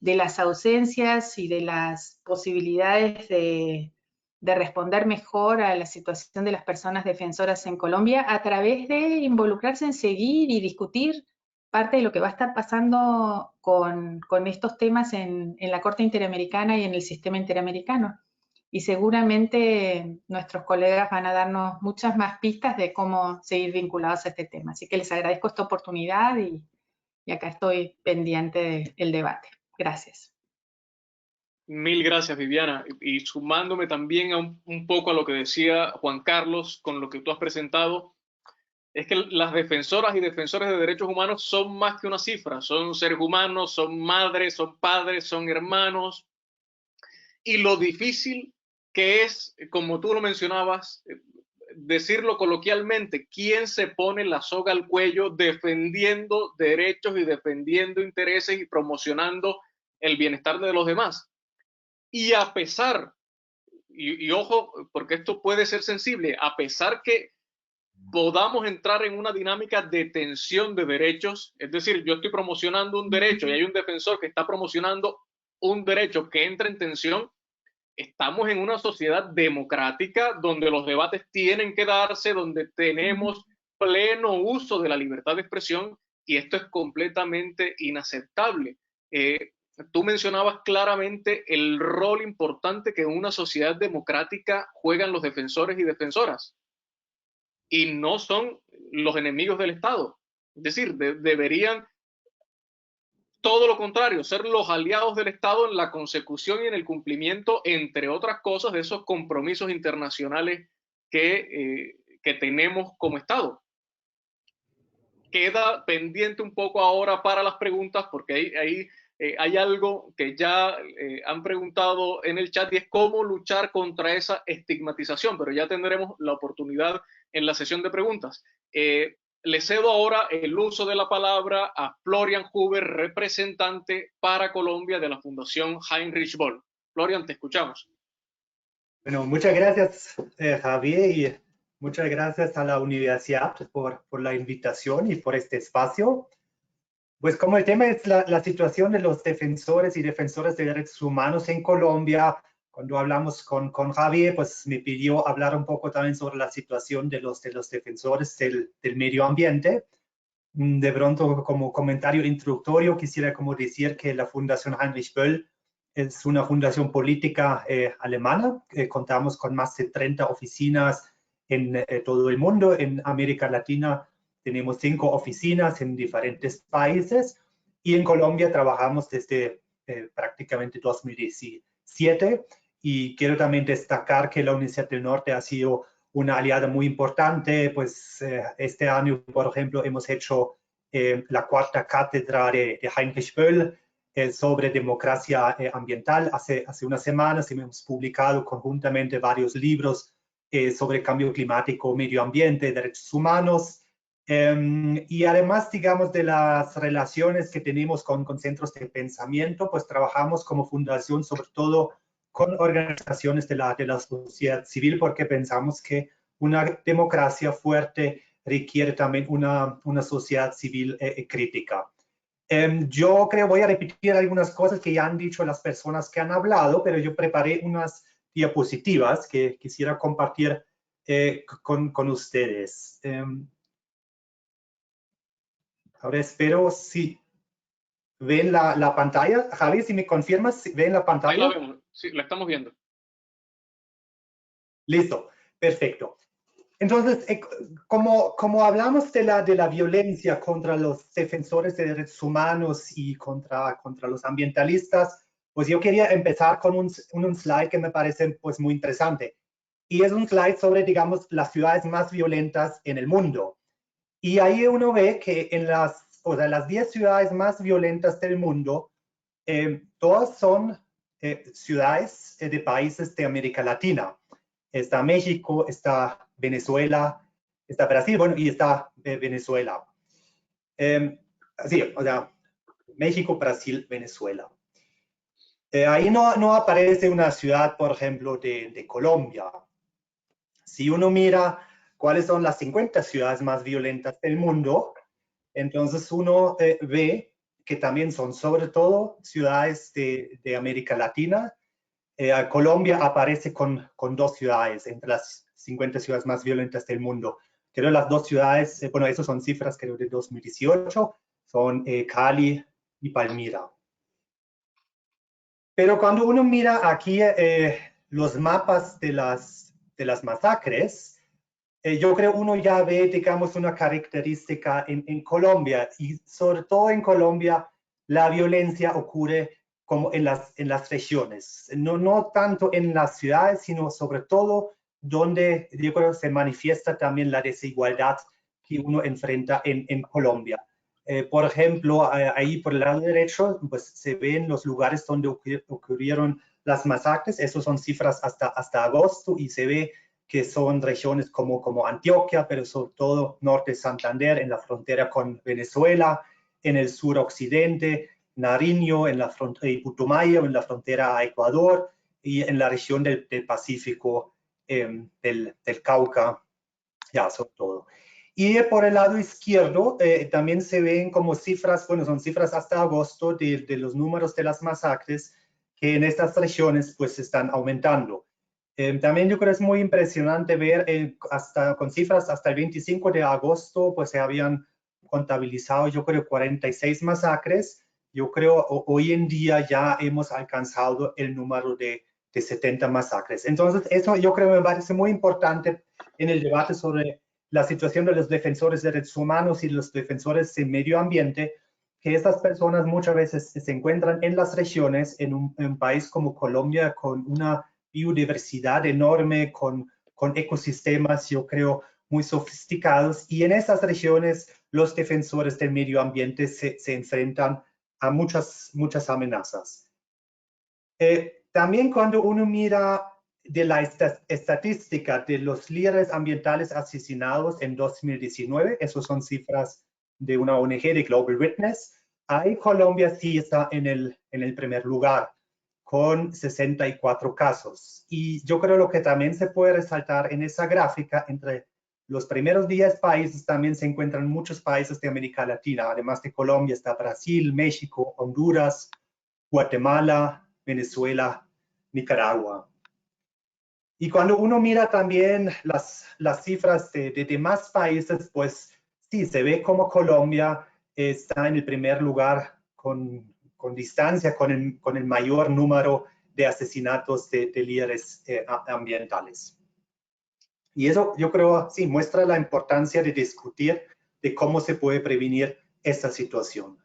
las ausencias y de las posibilidades de responder mejor a la situación de las personas defensoras en Colombia a través de involucrarse en seguir y discutir parte de lo que va a estar pasando con estos temas en la Corte Interamericana y en el sistema interamericano. Y seguramente nuestros colegas van a darnos muchas más pistas de cómo seguir vinculados a este tema. Así que les agradezco esta oportunidad y acá estoy pendiente del debate. Gracias. Mil gracias, Viviana. Y sumándome también a un poco a lo que decía Juan Carlos con lo que tú has presentado, es que las defensoras y defensores de derechos humanos son más que una cifra, son seres humanos, son madres, son padres, son hermanos. Y lo difícil que es, como tú lo mencionabas, decirlo coloquialmente, quién se pone la soga al cuello defendiendo derechos y defendiendo intereses y promocionando el bienestar de los demás. Y a pesar, y ojo, porque esto puede ser sensible, a pesar que podamos entrar en una dinámica de tensión de derechos, es decir, yo estoy promocionando un derecho y hay un defensor que está promocionando un derecho que entra en tensión, estamos en una sociedad democrática donde los debates tienen que darse, donde tenemos pleno uso de la libertad de expresión y esto es completamente inaceptable. Tú mencionabas claramente el rol importante que en una sociedad democrática juegan los defensores y defensoras y no son los enemigos del Estado. Es decir, deberían todo lo contrario, ser los aliados del Estado en la consecución y en el cumplimiento, entre otras cosas, de esos compromisos internacionales que tenemos como Estado. Queda pendiente un poco ahora para las preguntas, porque hay algo que ya han preguntado en el chat y es cómo luchar contra esa estigmatización, pero ya tendremos la oportunidad en la sesión de preguntas. Le cedo ahora el uso de la palabra a Florian Huber, representante para Colombia de la Fundación Heinrich Böll. Florian, te escuchamos. Bueno, muchas gracias, Javier, y muchas gracias a la universidad por la invitación y por este espacio. Pues como el tema es la situación de los defensores y defensoras de derechos humanos en Colombia, cuando hablamos con Javier, pues me pidió hablar un poco también sobre la situación de los defensores del medio ambiente. De pronto, como comentario introductorio, quisiera como decir que la Fundación Heinrich Böll es una fundación política alemana. Contamos con más de 30 oficinas en todo el mundo. En América Latina tenemos 5 oficinas en diferentes países y en Colombia trabajamos desde prácticamente 2017. Y quiero también destacar que la Universidad del Norte ha sido una aliada muy importante, pues este año, por ejemplo, hemos hecho la 4ª cátedra de Heinrich Böll sobre democracia ambiental. Hace unas semanas hemos publicado conjuntamente varios libros sobre cambio climático, medio ambiente, derechos humanos, y además, digamos, de las relaciones que tenemos con centros de pensamiento, pues trabajamos como fundación sobre todo con organizaciones de la sociedad civil, porque pensamos que una democracia fuerte requiere también una sociedad civil crítica. Yo creo, voy a repetir algunas cosas que ya han dicho las personas que han hablado, pero yo preparé unas diapositivas que quisiera compartir con ustedes. Ahora espero si ven la pantalla. Javi, si me confirmas, ¿ven la pantalla? Ahí la vemos, sí, la estamos viendo. Listo, perfecto. Entonces, como hablamos de la violencia contra los defensores de derechos humanos y contra los ambientalistas, pues yo quería empezar con un slide que me parece pues muy interesante. Y es un slide sobre, digamos, las ciudades más violentas en el mundo. Y ahí uno ve que en las 10 ciudades más violentas del mundo, todas son ciudades de países de América Latina. Está México, está Venezuela, está Brasil, bueno, y está Venezuela. Sí, o sea, México, Brasil, Venezuela. Ahí no aparece una ciudad, por ejemplo, de Colombia. Si uno mira cuáles son las 50 ciudades más violentas del mundo, entonces uno ve que también son sobre todo ciudades de América Latina. Colombia aparece con 2 ciudades entre las 50 ciudades más violentas del mundo. Creo las 2 ciudades, bueno, esas son cifras creo de 2018, son Cali y Palmira. Pero cuando uno mira aquí los mapas de las masacres, yo creo uno ya ve, digamos, una característica en Colombia, y sobre todo en Colombia la violencia ocurre como en las regiones, no tanto en las ciudades, sino sobre todo donde yo creo se manifiesta también la desigualdad que uno enfrenta en Colombia. Por ejemplo, ahí por el lado derecho, pues se ven los lugares donde ocurrieron las masacres. Esas son cifras hasta agosto y se ve que son regiones como Antioquia, pero sobre todo norte de Santander, en la frontera con Venezuela, en el sur occidente, Nariño, en la frontera, y Putumayo, en la frontera a Ecuador, y en la región del Pacífico, del Cauca, ya sobre todo. Y por el lado izquierdo también se ven como cifras, bueno, son cifras hasta agosto de los números de las masacres que en estas regiones pues están aumentando. También yo creo que es muy impresionante ver con cifras hasta el 25 de agosto pues se habían contabilizado yo creo 46 masacres. Yo creo hoy en día ya hemos alcanzado el número de 70 masacres. Entonces eso yo creo me parece muy importante en el debate sobre la situación de los defensores de derechos humanos y los defensores del medio ambiente, que estas personas muchas veces se encuentran en las regiones, en un país como Colombia, con una biodiversidad enorme, con ecosistemas, yo creo, muy sofisticados, y en esas regiones los defensores del medio ambiente se enfrentan a muchas amenazas. También cuando uno mira de la estadística de los líderes ambientales asesinados en 2019, esas son cifras de una ONG de Global Witness, ahí Colombia sí está en el primer lugar, con 64 casos. Y yo creo lo que también se puede resaltar en esa gráfica, entre los primeros 10 países también se encuentran muchos países de América Latina, además de Colombia está Brasil, México, Honduras, Guatemala, Venezuela, Nicaragua. Y cuando uno mira también las cifras de más países, pues sí, se ve como Colombia está en el primer lugar con distancia, con el mayor número de asesinatos de líderes ambientales. Y eso yo creo, sí, muestra la importancia de discutir de cómo se puede prevenir esta situación.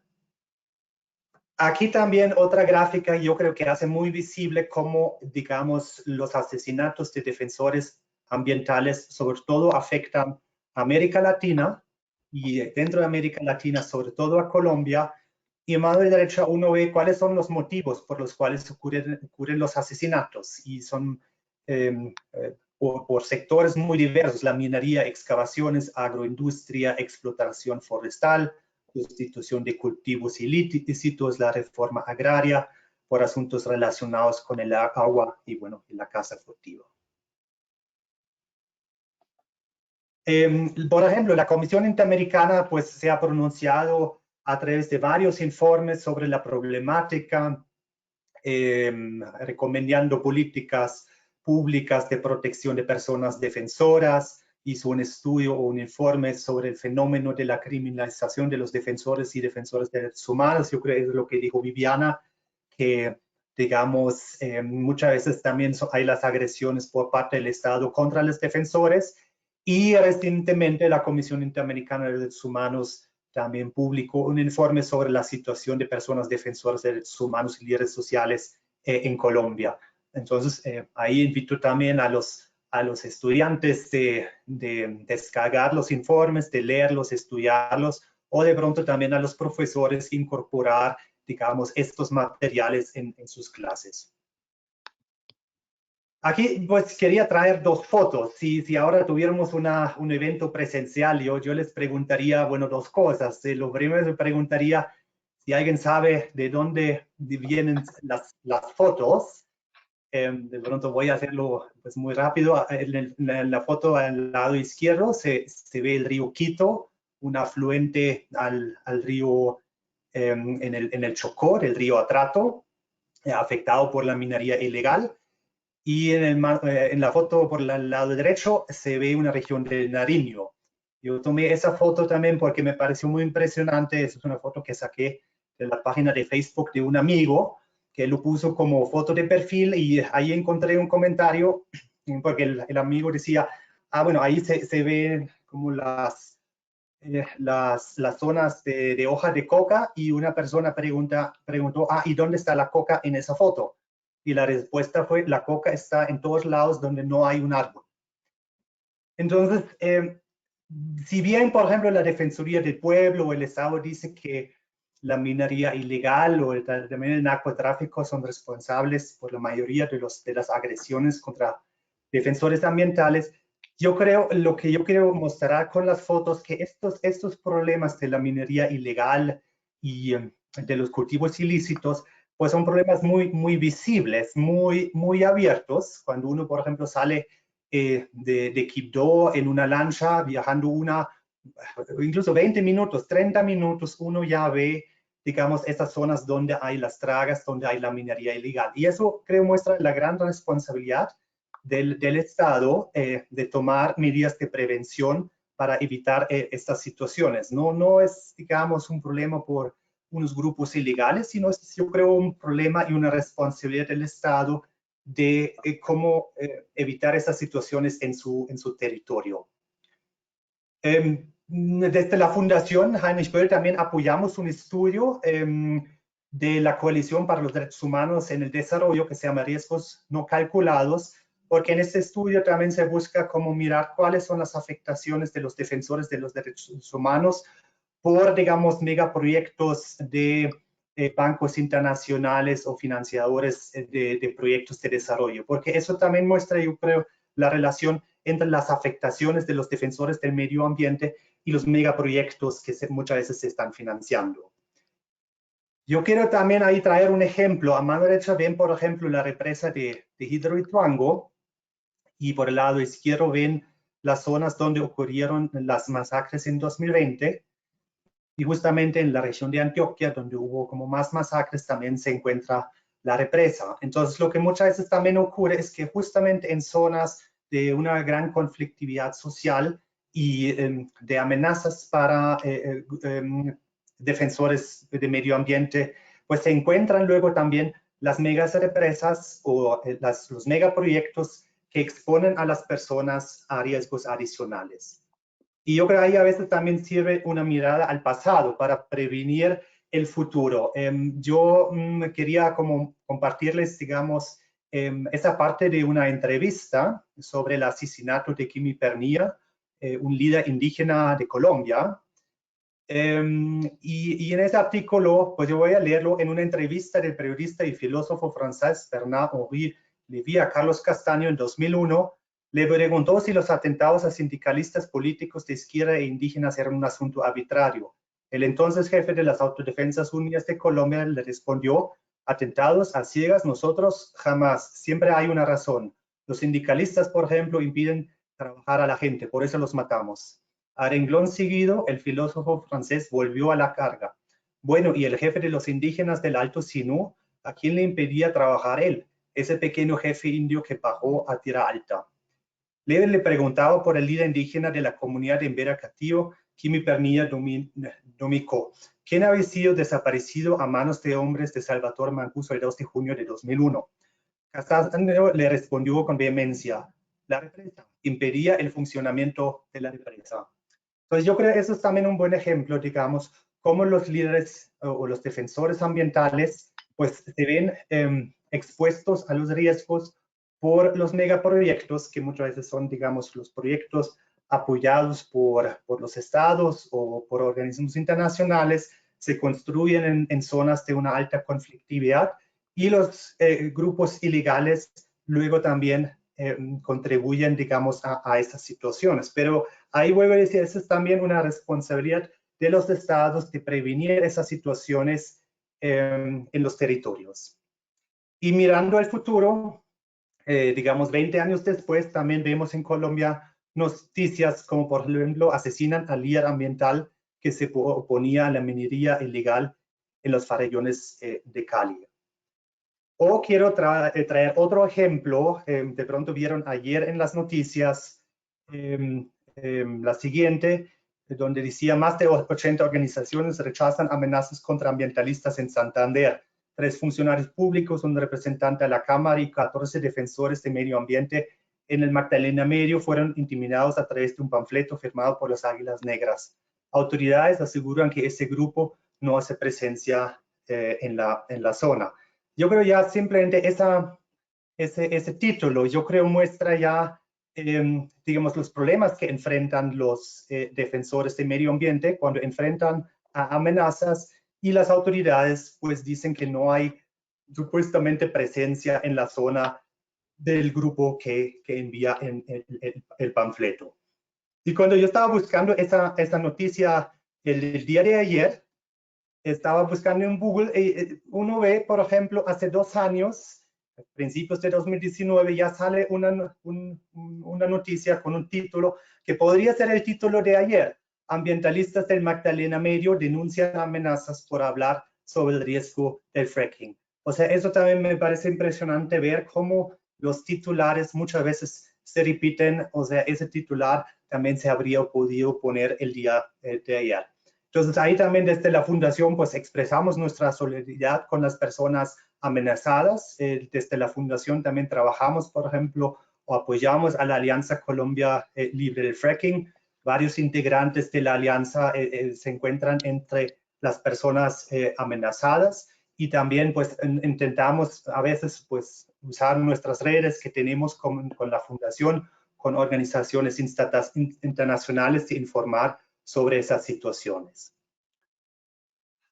Aquí también otra gráfica, yo creo que hace muy visible cómo, digamos, los asesinatos de defensores ambientales sobre todo afectan a América Latina y dentro de América Latina sobre todo a Colombia. Y en mano derecha uno ve cuáles son los motivos por los cuales ocurren los asesinatos y son por sectores muy diversos, la minería, excavaciones, agroindustria, explotación forestal, sustitución de cultivos ilícitos, la reforma agraria, por asuntos relacionados con el agua y, bueno, la caza furtiva. Por ejemplo, la Comisión Interamericana pues, se ha pronunciado a través de varios informes sobre la problemática, recomendando políticas públicas de protección de personas defensoras, hizo un estudio o un informe sobre el fenómeno de la criminalización de los defensores y defensoras de derechos humanos. Yo creo que es lo que dijo Viviana, que digamos, muchas veces también hay las agresiones por parte del Estado contra los defensores, y recientemente la Comisión Interamericana de Derechos Humanos también publicó un informe sobre la situación de personas defensoras de derechos humanos y líderes sociales en Colombia. Entonces, ahí invito también a los estudiantes de descargar los informes, de leerlos, estudiarlos, o de pronto también a los profesores incorporar, digamos, estos materiales en sus clases. Aquí pues quería traer dos fotos. Si ahora tuviéramos un evento presencial, yo les preguntaría, bueno, dos cosas. Lo primero me preguntaría si alguien sabe de dónde vienen las fotos. De pronto voy a hacerlo pues, muy rápido. En la foto al lado izquierdo se ve el río Quito, un afluente al río en el Chocó, el río Atrato, afectado por la minería ilegal. Y en la foto por el lado derecho se ve una región del Nariño. Yo tomé esa foto también porque me pareció muy impresionante. Es una foto que saqué de la página de Facebook de un amigo que lo puso como foto de perfil, y ahí encontré un comentario porque el amigo decía, bueno, ahí se ven como las zonas de hoja de coca, y una persona preguntó, ¿y dónde está la coca en esa foto? Y la respuesta fue, la coca está en todos lados donde no hay un árbol. Entonces, si bien, por ejemplo, la Defensoría del Pueblo o el Estado dice que la minería ilegal o también el narcotráfico son responsables por la mayoría de las agresiones contra defensores ambientales. Yo creo, lo que yo quiero mostrar con las fotos, que estos problemas de la minería ilegal y de los cultivos ilícitos, pues son problemas muy visibles, muy abiertos. Cuando uno, por ejemplo, sale de Quibdó en una lancha, viajando incluso 20 minutos, 30 minutos, uno ya ve, digamos, estas zonas donde hay las tragas, donde hay la minería ilegal. Y eso, creo, muestra la gran responsabilidad del Estado de tomar medidas de prevención para evitar estas situaciones. No es, digamos, un problema por unos grupos ilegales, sino es, yo creo, un problema y una responsabilidad del Estado de cómo evitar esas situaciones en su territorio. Desde la Fundación Heinrich Böll también apoyamos un estudio de la Coalición para los Derechos Humanos en el Desarrollo que se llama Riesgos No Calculados, porque en este estudio también se busca cómo mirar cuáles son las afectaciones de los defensores de los derechos humanos por, digamos, megaproyectos de bancos internacionales o financiadores de proyectos de desarrollo, porque eso también muestra, yo creo, la relación entre las afectaciones de los defensores del medio ambiente y los megaproyectos que muchas veces se están financiando. Yo quiero también ahí traer un ejemplo. A mano derecha ven, por ejemplo, la represa de Hidroituango, y por el lado izquierdo ven las zonas donde ocurrieron las masacres en 2020. Y justamente en la región de Antioquia, donde hubo como más masacres, también se encuentra la represa. Entonces, lo que muchas veces también ocurre es que justamente en zonas de una gran conflictividad social y de amenazas para defensores de medio ambiente, pues se encuentran luego también las megas represas o los megaproyectos que exponen a las personas a riesgos adicionales. Y yo creo que ahí a veces también sirve una mirada al pasado para prevenir el futuro. Yo quería como compartirles, digamos, esa parte de una entrevista sobre el asesinato de Quimi Pernilla, un líder indígena de Colombia. Y en ese artículo, pues yo voy a leerlo en una entrevista del periodista y filósofo francés Bernard-Henri Lévy a Carlos Castaño en 2001, le preguntó si los atentados a sindicalistas políticos de izquierda e indígenas eran un asunto arbitrario. El entonces jefe de las Autodefensas Unidas de Colombia le respondió: atentados a ciegas nosotros jamás, siempre hay una razón. Los sindicalistas, por ejemplo, impiden trabajar a la gente, por eso los matamos. A renglón seguido, el filósofo francés volvió a la carga. Bueno, ¿y el jefe de los indígenas del Alto Sinú? ¿A quién le impedía trabajar él? Ese pequeño jefe indio que bajó a Tierra Alta. Lévy le preguntaba por el líder indígena de la comunidad de Veracatío, Quimi Pernilla Domicó, quien había sido desaparecido a manos de hombres de Salvador Mancuso el 2 de junio de 2001. Castaño le respondió con vehemencia: la represa impedía el funcionamiento de la represa. Entonces yo creo que eso es también un buen ejemplo, digamos, cómo los líderes o los defensores ambientales pues se ven expuestos a los riesgos por los megaproyectos, que muchas veces son, digamos, los proyectos apoyados por los estados o por organismos internacionales, se construyen en zonas de una alta conflictividad, y los grupos ilegales luego también contribuyen, digamos, a esas situaciones. Pero ahí vuelvo a decir, esa es también una responsabilidad de los estados de prevenir esas situaciones en los territorios. Y mirando al futuro, digamos 20 años después, también vemos en Colombia noticias como, por ejemplo, asesinan al líder ambiental que se oponía a la minería ilegal en los farellones de Cali. O quiero traer otro ejemplo, de pronto vieron ayer en las noticias la siguiente, donde decía: más de 80 organizaciones rechazan amenazas contra ambientalistas en Santander. 3 funcionarios públicos, un representante de la Cámara y 14 defensores de medio ambiente en el Magdalena Medio fueron intimidados a través de un panfleto firmado por las Águilas Negras. Autoridades aseguran que ese grupo no hace presencia en la zona. Yo creo ya simplemente ese título, yo creo, muestra ya, digamos, los problemas que enfrentan los defensores de medio ambiente cuando enfrentan a amenazas y las autoridades pues dicen que no hay supuestamente presencia en la zona del grupo que envía el panfleto. Y cuando yo estaba buscando esa noticia el día de ayer, estaba buscando en Google, uno ve, por ejemplo, hace 2 años, a principios de 2019, ya sale una noticia con un título que podría ser el título de ayer. Ambientalistas del Magdalena Medio denuncian amenazas por hablar sobre el riesgo del fracking. O sea, eso también me parece impresionante ver cómo los titulares muchas veces se repiten. O sea, ese titular también se habría podido poner el día de ayer. Entonces, ahí también desde la Fundación, pues expresamos nuestra solidaridad con las personas amenazadas. Desde la Fundación también trabajamos, por ejemplo, o apoyamos a la Alianza Colombia Libre del Fracking. Varios integrantes de la alianza se encuentran entre las personas amenazadas, y también pues intentamos a veces pues usar nuestras redes que tenemos con la Fundación, con organizaciones internacionales, de informar sobre esas situaciones.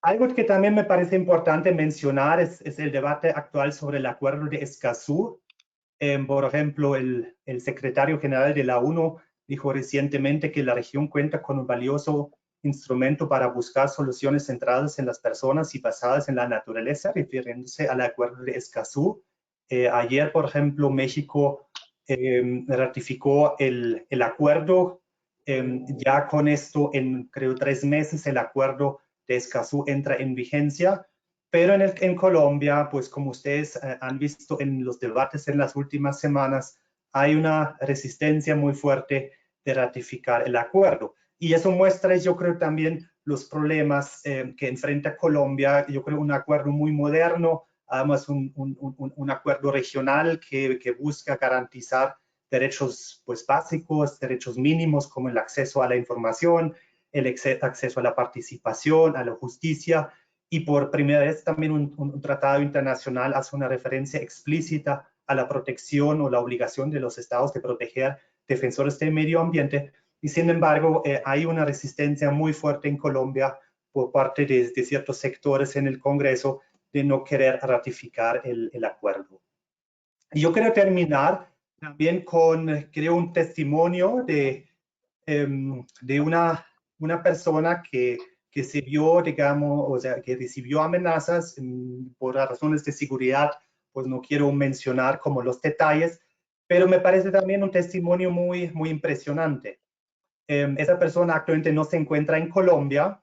Algo que también me parece importante mencionar es el debate actual sobre el acuerdo de Escazú. Por ejemplo, el secretario general de la ONU dijo recientemente que la región cuenta con un valioso instrumento para buscar soluciones centradas en las personas y basadas en la naturaleza, refiriéndose al acuerdo de Escazú. Ayer, por ejemplo, México ratificó el acuerdo. Ya con esto, en creo 3 meses, el acuerdo de Escazú entra en vigencia. Pero en Colombia, pues como ustedes han visto en los debates en las últimas semanas, hay una resistencia muy fuerte de ratificar el acuerdo. Y eso muestra, yo creo, también los problemas que enfrenta Colombia. Yo creo un acuerdo muy moderno, además un acuerdo regional que busca garantizar derechos pues, básicos, derechos mínimos como el acceso a la información, el acceso a la participación, a la justicia. Y por primera vez también un tratado internacional hace una referencia explícita a la protección o la obligación de los estados de proteger defensores del medio ambiente. Y sin embargo, hay una resistencia muy fuerte en Colombia por parte de ciertos sectores en el Congreso de no querer ratificar el acuerdo. Y yo quiero terminar también con, creo, un testimonio de una persona que se vio, digamos, o sea, que recibió amenazas por razones de seguridad, pues no quiero mencionar como los detalles, pero me parece también un testimonio muy, muy impresionante. Esa persona actualmente no se encuentra en Colombia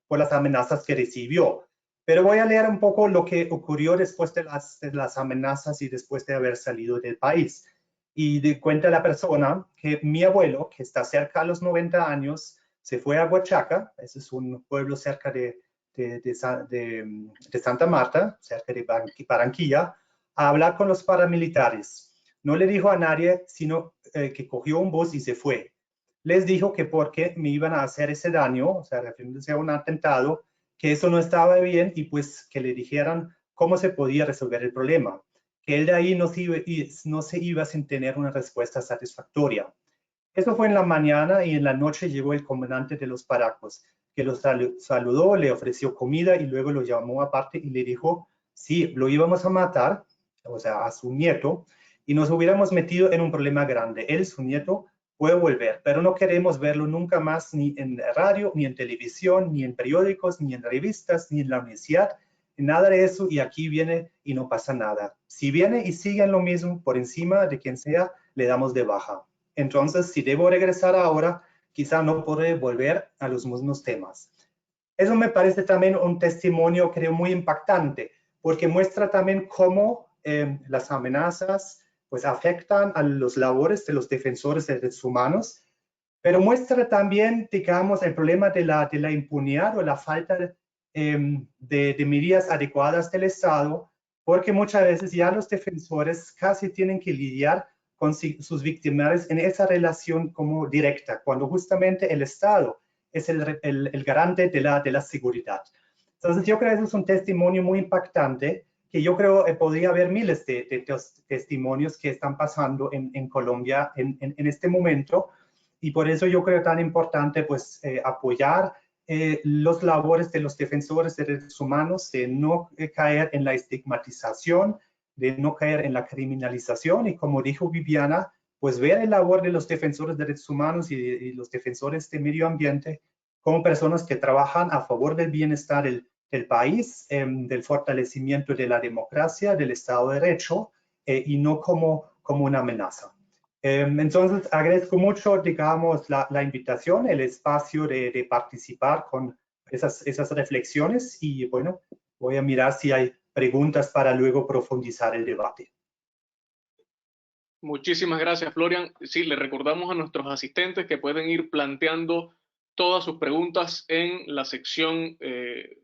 por las amenazas que recibió. Pero voy a leer un poco lo que ocurrió después de las amenazas y después de haber salido del país. Y cuenta la persona que mi abuelo, que está cerca de los 90 años, se fue a Huachaca, ese es un pueblo cerca de Santa Marta, cerca de Barranquilla, a hablar con los paramilitares. No le dijo a nadie, sino que cogió un bus y se fue. Les dijo que porque me iban a hacer ese daño, o sea, refiriéndose a un atentado, que eso no estaba bien y pues que le dijeran cómo se podía resolver el problema, que él de ahí no se iba sin tener una respuesta satisfactoria. Eso fue en la mañana, y en la noche llegó el comandante de los Paracos, que lo saludó, le ofreció comida y luego lo llamó aparte y le dijo, sí, lo íbamos a matar, o sea, a su nieto, y nos hubiéramos metido en un problema grande. Él, su nieto, puede volver, pero no queremos verlo nunca más, ni en radio, ni en televisión, ni en periódicos, ni en revistas, ni en la universidad, nada de eso, y aquí viene y no pasa nada. Si viene y sigue en lo mismo, por encima de quien sea, le damos de baja. Entonces, si debo regresar ahora, quizá no podré volver a los mismos temas. Eso me parece también un testimonio, creo, muy impactante, porque muestra también cómo las amenazas pues afectan a los labores de los defensores de derechos humanos, pero muestra también, digamos, el problema de la impunidad o la falta de medidas adecuadas del Estado, porque muchas veces ya los defensores casi tienen que lidiar con sus víctimas en esa relación como directa, cuando justamente el Estado es el garante de la seguridad. Entonces yo creo que eso es un testimonio muy impactante, que yo creo podría haber miles de testimonios que están pasando en Colombia en este momento, y por eso yo creo tan importante pues apoyar los labores de los defensores de derechos humanos, de no caer en la estigmatización, de no caer en la criminalización, y como dijo Viviana, pues ver el labor de los defensores de derechos humanos y los defensores de medio ambiente como personas que trabajan a favor del bienestar del país, del fortalecimiento de la democracia, del Estado de Derecho, y no como una amenaza. Entonces, agradezco mucho, digamos, la invitación, el espacio de participar con esas reflexiones, y bueno, voy a mirar si hay preguntas para luego profundizar el debate. Muchísimas gracias, Florian. Sí, le recordamos a nuestros asistentes que pueden ir planteando todas sus preguntas en la sección que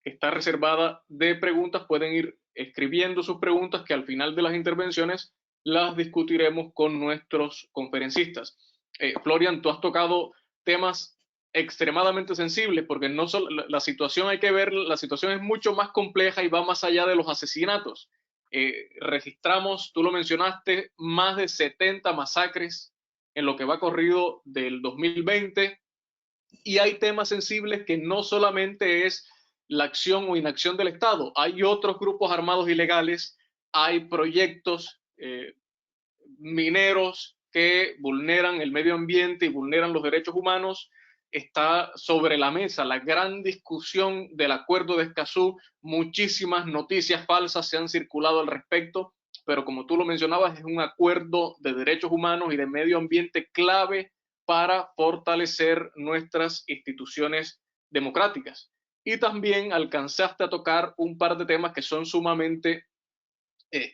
está reservada de preguntas. Pueden ir escribiendo sus preguntas, que al final de las intervenciones las discutiremos con nuestros conferencistas. Florian, tú has tocado temas extremadamente sensibles, porque no solo la situación hay que ver, la situación es mucho más compleja y va más allá de los asesinatos. Registramos, tú lo mencionaste, más de 70 masacres en lo que va corrido del 2020, y hay temas sensibles que no solamente es la acción o inacción del Estado, hay otros grupos armados ilegales, hay proyectos mineros que vulneran el medio ambiente y vulneran los derechos humanos. Está sobre la mesa la gran discusión del acuerdo de Escazú. Muchísimas noticias falsas se han circulado al respecto, pero como tú lo mencionabas, es un acuerdo de derechos humanos y de medio ambiente clave para fortalecer nuestras instituciones democráticas. Y también alcanzaste a tocar un par de temas que son sumamente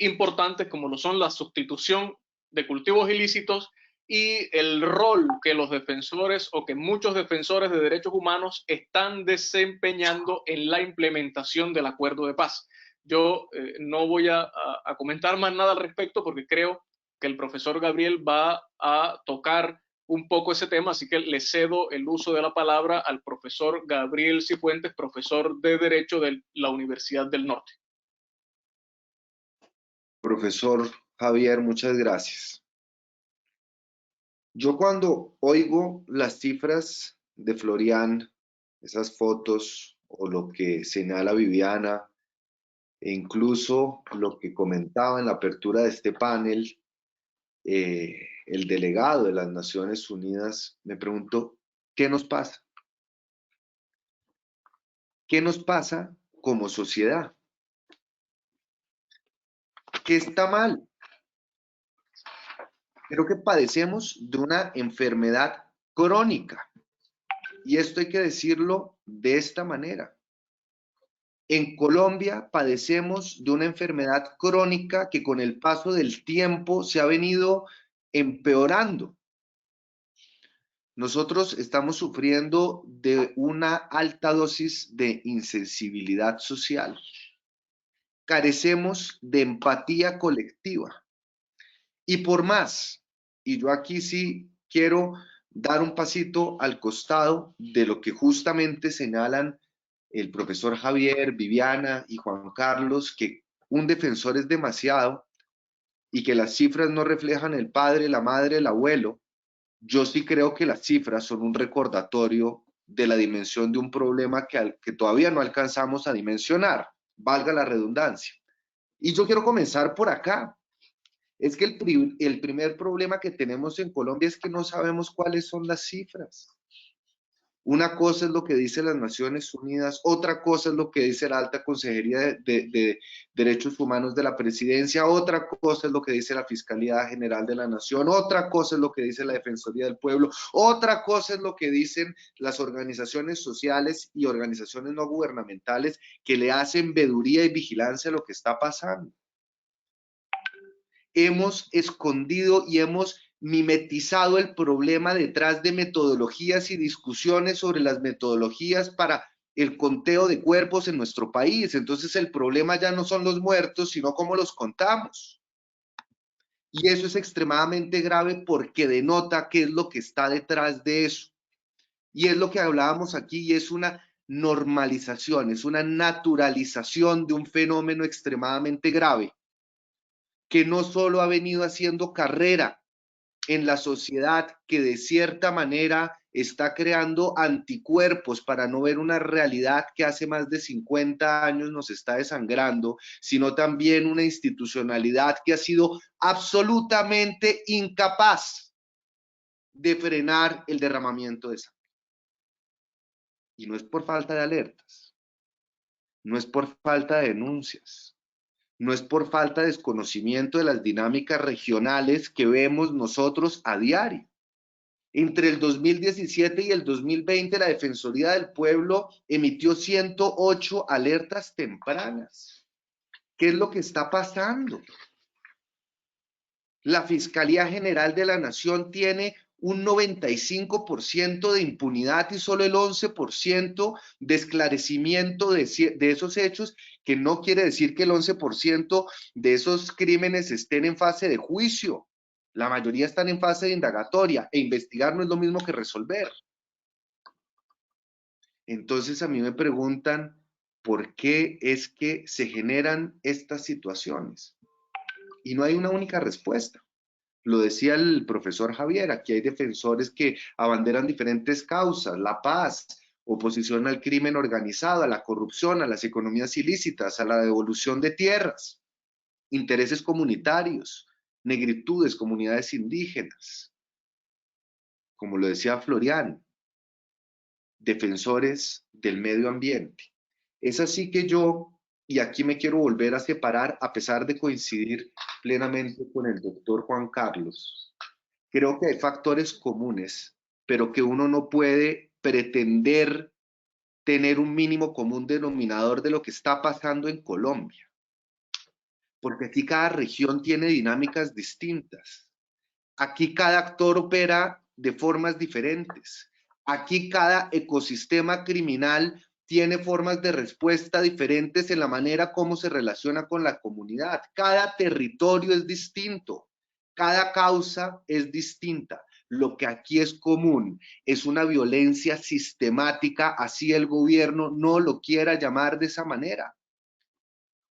importantes, como lo son la sustitución de cultivos ilícitos y el rol que los defensores o que muchos defensores de derechos humanos están desempeñando en la implementación del acuerdo de paz. Yo no voy a comentar más nada al respecto, porque creo que el profesor Gabriel va a tocar un poco ese tema, así que le cedo el uso de la palabra al profesor Gabriel Cifuentes, profesor de Derecho de la Universidad del Norte. Profesor Javier, muchas gracias. Yo cuando oigo las cifras de Florian, esas fotos o lo que señala Viviana, e incluso lo que comentaba en la apertura de este panel, el delegado de las Naciones Unidas, me pregunto, ¿qué nos pasa? ¿Qué nos pasa como sociedad? ¿Qué está mal? Creo que padecemos de una enfermedad crónica. Y esto hay que decirlo de esta manera. En Colombia padecemos de una enfermedad crónica que con el paso del tiempo se ha venido empeorando. Nosotros estamos sufriendo de una alta dosis de insensibilidad social. Carecemos de empatía colectiva. Y por más, y yo aquí sí quiero dar un pasito al costado de lo que justamente señalan el profesor Javier, Viviana y Juan Carlos, que un defensor es demasiado y que las cifras no reflejan el padre, la madre, el abuelo. Yo sí creo que las cifras son un recordatorio de la dimensión de un problema que todavía no alcanzamos a dimensionar, valga la redundancia. Y yo quiero comenzar por acá. Es que el primer problema que tenemos en Colombia es que no sabemos cuáles son las cifras. Una cosa es lo que dice las Naciones Unidas, otra cosa es lo que dice la Alta Consejería de Derechos Humanos de la Presidencia, otra cosa es lo que dice la Fiscalía General de la Nación, otra cosa es lo que dice la Defensoría del Pueblo, otra cosa es lo que dicen las organizaciones sociales y organizaciones no gubernamentales que le hacen veeduría y vigilancia a lo que está pasando. Hemos escondido y hemos mimetizado el problema detrás de metodologías y discusiones sobre las metodologías para el conteo de cuerpos en nuestro país. Entonces el problema ya no son los muertos, sino cómo los contamos. Y eso es extremadamente grave porque denota qué es lo que está detrás de eso. Y es lo que hablábamos aquí, y es una normalización, es una naturalización de un fenómeno extremadamente grave, que no solo ha venido haciendo carrera en la sociedad, que de cierta manera está creando anticuerpos para no ver una realidad que hace más de 50 años nos está desangrando, sino también una institucionalidad que ha sido absolutamente incapaz de frenar el derramamiento de sangre. Y no es por falta de alertas, no es por falta de denuncias, no es por falta de desconocimiento de las dinámicas regionales que vemos nosotros a diario. Entre el 2017 y el 2020, la Defensoría del Pueblo emitió 108 alertas tempranas. ¿Qué es lo que está pasando? La Fiscalía General de la Nación tiene un 95% de impunidad y solo el 11% de esclarecimiento de esos hechos, que no quiere decir que el 11% de esos crímenes estén en fase de juicio. La mayoría están en fase de indagatoria, e investigar no es lo mismo que resolver. Entonces a mí me preguntan, ¿por qué es que se generan estas situaciones? Y no hay una única respuesta. Lo decía el profesor Javier, aquí hay defensores que abanderan diferentes causas: la paz, oposición al crimen organizado, a la corrupción, a las economías ilícitas, a la devolución de tierras, intereses comunitarios, negritudes, comunidades indígenas, como lo decía Florian, defensores del medio ambiente. Es así que yo, y aquí me quiero volver a separar, a pesar de coincidir plenamente con el doctor Juan Carlos, creo que hay factores comunes, pero que uno no puede pretender tener un mínimo común denominador de lo que está pasando en Colombia, porque aquí cada región tiene dinámicas distintas. Aquí cada actor opera de formas diferentes. Aquí cada ecosistema criminal tiene formas de respuesta diferentes en la manera como se relaciona con la comunidad. Cada territorio es distinto. Cada causa es distinta. Lo que aquí es común es una violencia sistemática, así el gobierno no lo quiera llamar de esa manera.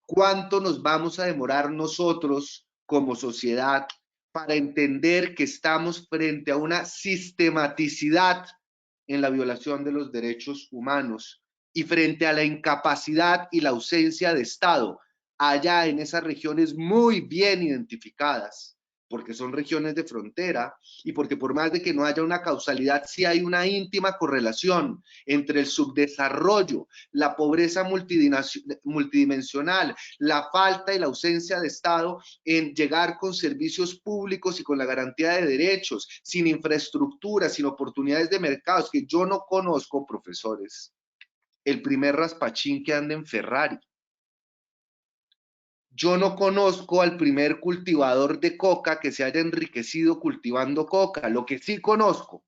¿Cuánto nos vamos a demorar nosotros como sociedad para entender que estamos frente a una sistematicidad en la violación de los derechos humanos y frente a la incapacidad y la ausencia de Estado allá en esas regiones muy bien identificadas? Porque son regiones de frontera y porque por más de que no haya una causalidad, sí hay una íntima correlación entre el subdesarrollo, la pobreza multidimensional, la falta y la ausencia de Estado en llegar con servicios públicos y con la garantía de derechos, sin infraestructura, sin oportunidades de mercados, que yo no conozco, profesores, el primer raspachín que anda en Ferrari. Yo no conozco al primer cultivador de coca que se haya enriquecido cultivando coca. Lo que sí conozco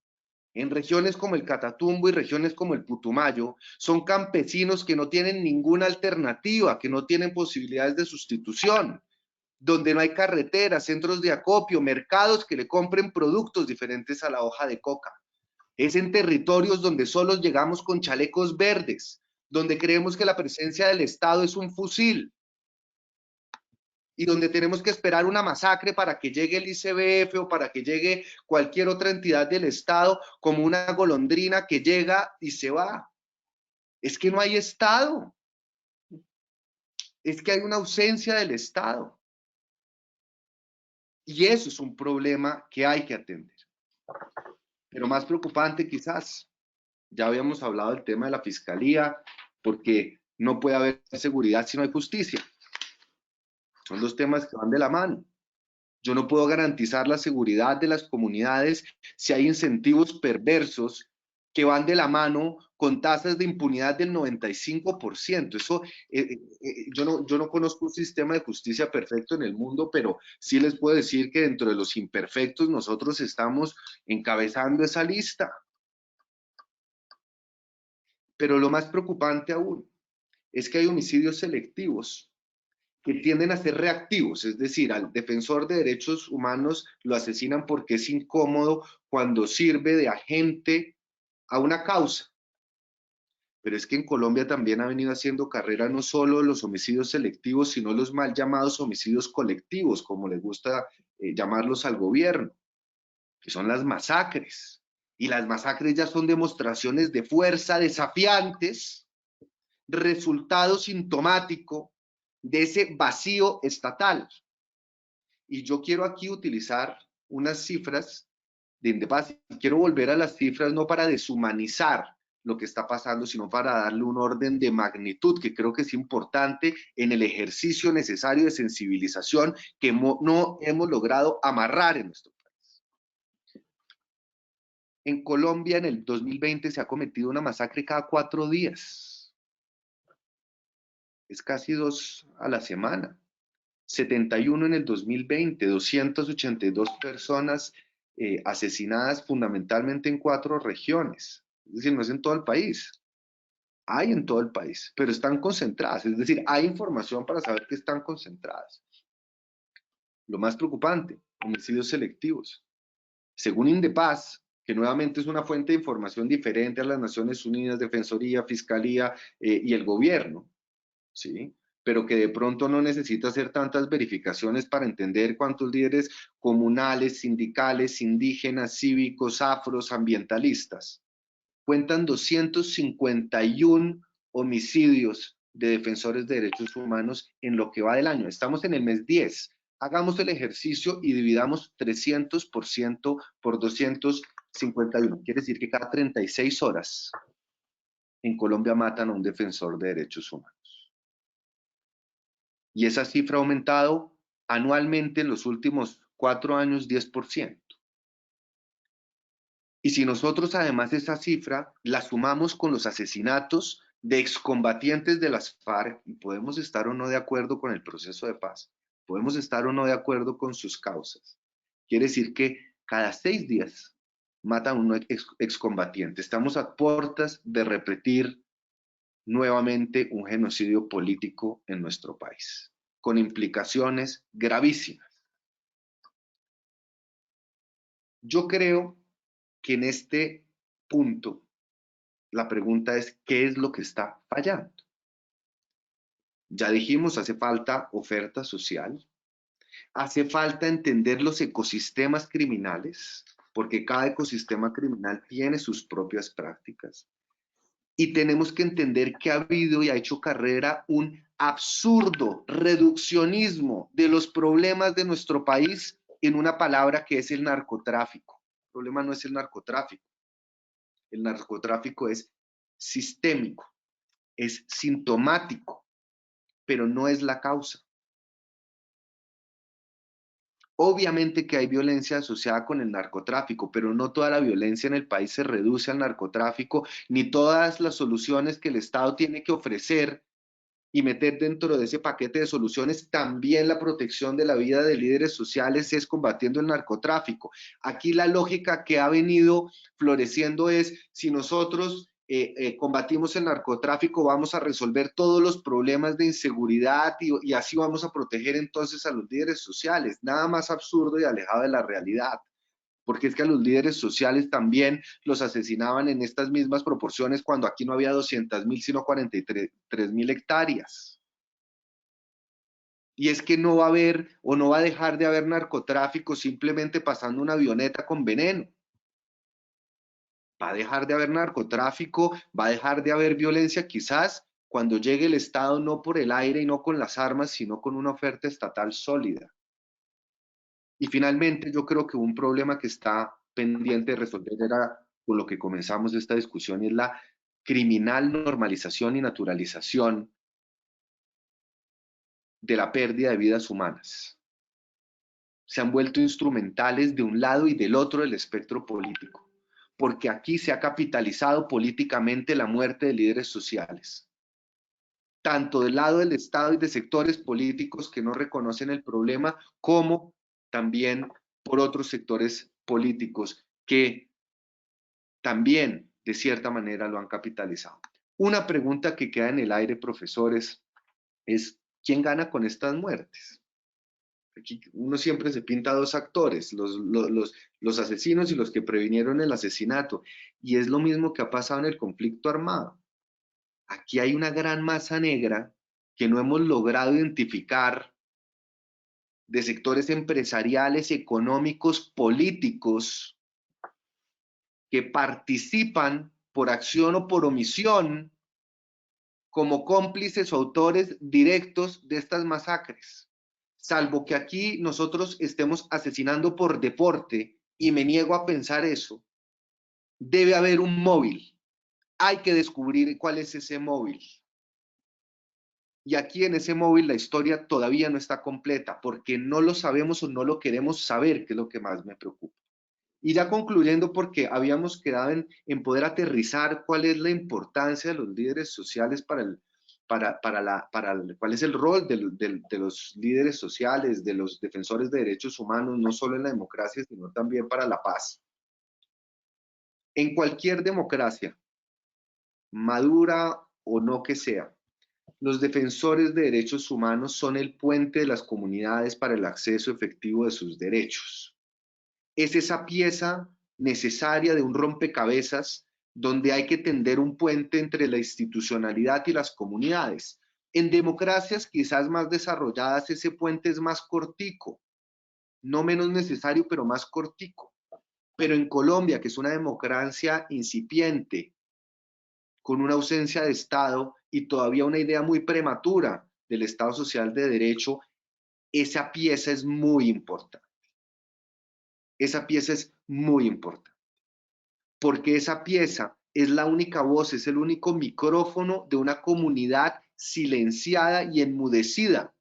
en regiones como el Catatumbo y regiones como el Putumayo son campesinos que no tienen ninguna alternativa, que no tienen posibilidades de sustitución, donde no hay carreteras, centros de acopio, mercados que le compren productos diferentes a la hoja de coca. Es en territorios donde solo llegamos con chalecos verdes, donde creemos que la presencia del Estado es un fusil, y donde tenemos que esperar una masacre para que llegue el ICBF o para que llegue cualquier otra entidad del Estado, como una golondrina que llega y se va. Es que no hay Estado. Es que hay una ausencia del Estado. Y eso es un problema que hay que atender. Pero más preocupante quizás, ya habíamos hablado del tema de la fiscalía, porque no puede haber seguridad si no hay justicia. Son dos temas que van de la mano. Yo no puedo garantizar la seguridad de las comunidades si hay incentivos perversos que van de la mano con tasas de impunidad del 95%. Eso, yo no conozco un sistema de justicia perfecto en el mundo, pero sí les puedo decir que dentro de los imperfectos nosotros estamos encabezando esa lista. Pero lo más preocupante aún es que hay homicidios selectivos que tienden a ser reactivos, es decir, al defensor de derechos humanos lo asesinan porque es incómodo cuando sirve de agente a una causa. Pero es que en Colombia también ha venido haciendo carrera no solo los homicidios selectivos, sino los mal llamados homicidios colectivos, como le gusta llamarlos al gobierno, que son las masacres. Y las masacres ya son demostraciones de fuerza desafiantes, resultado sintomático de ese vacío estatal. Y yo quiero aquí utilizar unas cifras de Indepaz. Quiero volver a las cifras no para deshumanizar lo que está pasando, sino para darle un orden de magnitud que creo que es importante en el ejercicio necesario de sensibilización que no hemos logrado amarrar en nuestro país. En Colombia en el 2020 se ha cometido una masacre cada 4 días. Es casi 2 a la semana. 71 en el 2020, 282 personas asesinadas fundamentalmente en 4 regiones. Es decir, no es en todo el país. Hay en todo el país, pero están concentradas. Es decir, hay información para saber que están concentradas. Lo más preocupante, homicidios selectivos. Según Indepaz, que nuevamente es una fuente de información diferente a las Naciones Unidas, Defensoría, Fiscalía y el gobierno, ¿sí? Pero que de pronto no necesita hacer tantas verificaciones para entender cuántos líderes comunales, sindicales, indígenas, cívicos, afros, ambientalistas cuentan 251 homicidios de defensores de derechos humanos en lo que va del año. Estamos en el mes 10. Hagamos el ejercicio y dividamos 300% por 251. Quiere decir que cada 36 horas en Colombia matan a un defensor de derechos humanos. Y esa cifra ha aumentado anualmente en los últimos 4 años 10%. Y si nosotros además esa cifra la sumamos con los asesinatos de excombatientes de las FARC, y podemos estar o no de acuerdo con el proceso de paz, podemos estar o no de acuerdo con sus causas, quiere decir que cada 6 días matan a un excombatiente. Estamos a puertas de repetir nuevamente un genocidio político en nuestro país, con implicaciones gravísimas. Yo creo que en este punto la pregunta es, ¿qué es lo que está fallando? Ya dijimos, hace falta oferta social, hace falta entender los ecosistemas criminales, porque cada ecosistema criminal tiene sus propias prácticas. Y tenemos que entender que ha habido y ha hecho carrera un absurdo reduccionismo de los problemas de nuestro país en una palabra que es el narcotráfico. El problema no es el narcotráfico. El narcotráfico es sistémico, es sintomático, pero no es la causa. Obviamente que hay violencia asociada con el narcotráfico, pero no toda la violencia en el país se reduce al narcotráfico, ni todas las soluciones que el Estado tiene que ofrecer y meter dentro de ese paquete de soluciones también la protección de la vida de líderes sociales es combatiendo el narcotráfico. Aquí la lógica que ha venido floreciendo es, si nosotros combatimos el narcotráfico, vamos a resolver todos los problemas de inseguridad y así vamos a proteger entonces a los líderes sociales. Nada más absurdo y alejado de la realidad. Porque es que a los líderes sociales también los asesinaban en estas mismas proporciones cuando aquí no había 200.000 sino 43.000 hectáreas. Y es que no va a haber o no va a dejar de haber narcotráfico simplemente pasando una avioneta con veneno. Va a dejar de haber narcotráfico, va a dejar de haber violencia quizás cuando llegue el Estado no por el aire y no con las armas, sino con una oferta estatal sólida. Y finalmente yo creo que un problema que está pendiente de resolver era con lo que comenzamos esta discusión, es la criminal normalización y naturalización de la pérdida de vidas humanas. Se han vuelto instrumentales de un lado y del otro del espectro político, porque aquí se ha capitalizado políticamente la muerte de líderes sociales, tanto del lado del Estado y de sectores políticos que no reconocen el problema, como también por otros sectores políticos que también de cierta manera lo han capitalizado. Una pregunta que queda en el aire, profesores, es ¿quién gana con estas muertes? Aquí uno siempre se pinta a 2 actores, los asesinos y los que previnieron el asesinato, y es lo mismo que ha pasado en el conflicto armado. Aquí hay una gran masa negra que no hemos logrado identificar, de sectores empresariales, económicos, políticos, que participan por acción o por omisión como cómplices o autores directos de estas masacres. Salvo que aquí nosotros estemos asesinando por deporte, y me niego a pensar eso, debe haber un móvil. Hay que descubrir cuál es ese móvil. Y aquí en ese móvil la historia todavía no está completa, porque no lo sabemos o no lo queremos saber, que es lo que más me preocupa. Y ya concluyendo, porque habíamos quedado en poder aterrizar cuál es la importancia de los líderes sociales cuál es el rol de los líderes sociales, de los defensores de derechos humanos, no solo en la democracia, sino también para la paz. En cualquier democracia, madura o no que sea, los defensores de derechos humanos son el puente de las comunidades para el acceso efectivo de sus derechos. Es esa pieza necesaria de un rompecabezas donde hay que tender un puente entre la institucionalidad y las comunidades. En democracias quizás más desarrolladas ese puente es más cortico, no menos necesario, pero más cortico. Pero en Colombia, que es una democracia incipiente, con una ausencia de Estado y todavía una idea muy prematura del Estado social de derecho, esa pieza es muy importante. Esa pieza es muy importante, porque esa pieza es la única voz, es el único micrófono de una comunidad silenciada y enmudecida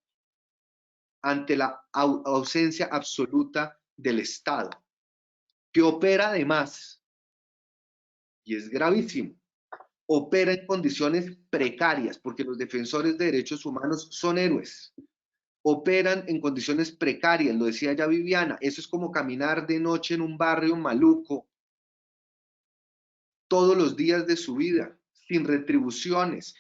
ante la ausencia absoluta del Estado, que opera además, y es gravísimo, opera en condiciones precarias, porque los defensores de derechos humanos son héroes. Operan en condiciones precarias, lo decía ya Viviana, eso es como caminar de noche en un barrio maluco todos los días de su vida, sin retribuciones,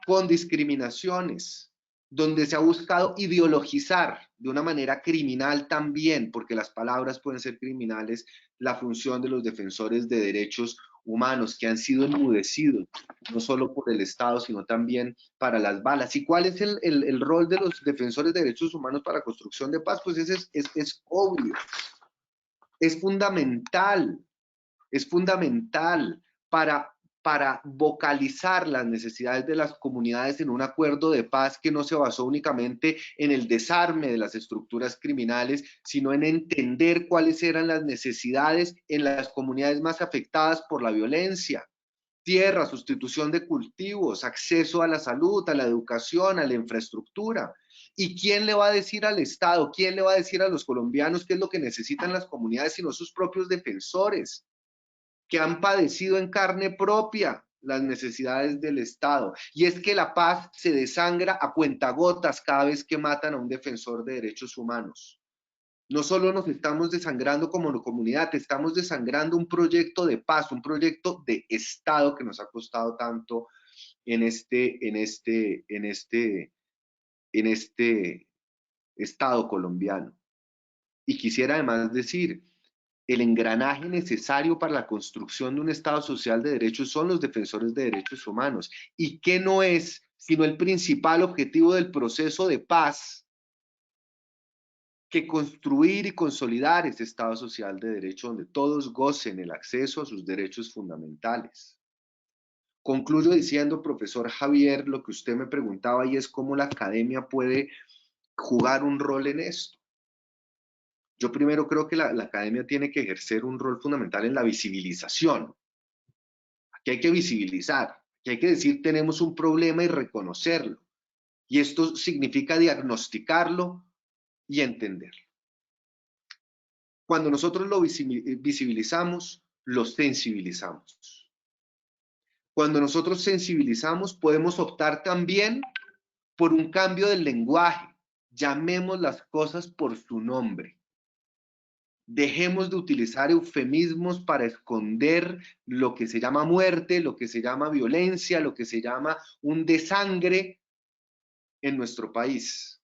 con discriminaciones, donde se ha buscado ideologizar de una manera criminal también, porque las palabras pueden ser criminales, la función de los defensores de derechos humanos que han sido enmudecidos, no solo por el Estado, sino también para las balas. ¿Y cuál es el rol de los defensores de derechos humanos para la construcción de paz? Pues ese es obvio, es fundamental para vocalizar las necesidades de las comunidades en un acuerdo de paz que no se basó únicamente en el desarme de las estructuras criminales, sino en entender cuáles eran las necesidades en las comunidades más afectadas por la violencia. Tierra, sustitución de cultivos, acceso a la salud, a la educación, a la infraestructura. ¿Y quién le va a decir al Estado, quién le va a decir a los colombianos qué es lo que necesitan las comunidades, sino sus propios defensores, que han padecido en carne propia las necesidades del Estado? Y es que la paz se desangra a cuentagotas cada vez que matan a un defensor de derechos humanos. No solo nos estamos desangrando como comunidad, estamos desangrando un proyecto de paz, un proyecto de Estado que nos ha costado tanto en este Estado colombiano. Y quisiera además decir, el engranaje necesario para la construcción de un Estado social de derechos son los defensores de derechos humanos. ¿Y qué no es sino el principal objetivo del proceso de paz que construir y consolidar ese Estado social de derecho donde todos gocen el acceso a sus derechos fundamentales? Concluyo diciendo, profesor Javier, lo que usted me preguntaba, y es cómo la academia puede jugar un rol en esto. Yo primero creo que la academia tiene que ejercer un rol fundamental en la visibilización. Aquí hay que visibilizar, aquí hay que decir tenemos un problema y reconocerlo. Y esto significa diagnosticarlo y entenderlo. Cuando nosotros lo visibilizamos, lo sensibilizamos. Cuando nosotros sensibilizamos, podemos optar también por un cambio del lenguaje. Llamemos las cosas por su nombre. Dejemos de utilizar eufemismos para esconder lo que se llama muerte, lo que se llama violencia, lo que se llama un desangre en nuestro país.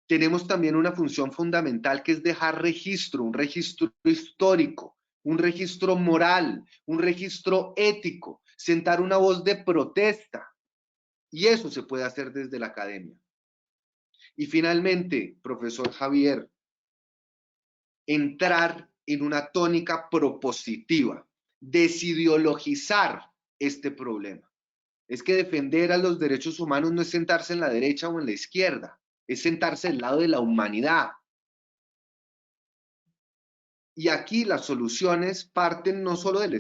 Tenemos también una función fundamental que es dejar registro, un registro histórico, un registro moral, un registro ético, sentar una voz de protesta. Y eso se puede hacer desde la academia. Y finalmente, profesor Javier, entrar en una tónica propositiva. desideologizar este problema. Es que defender a los derechos humanos no es sentarse en la derecha o en la izquierda, es sentarse al lado de la humanidad. Y aquí las soluciones parten no solo del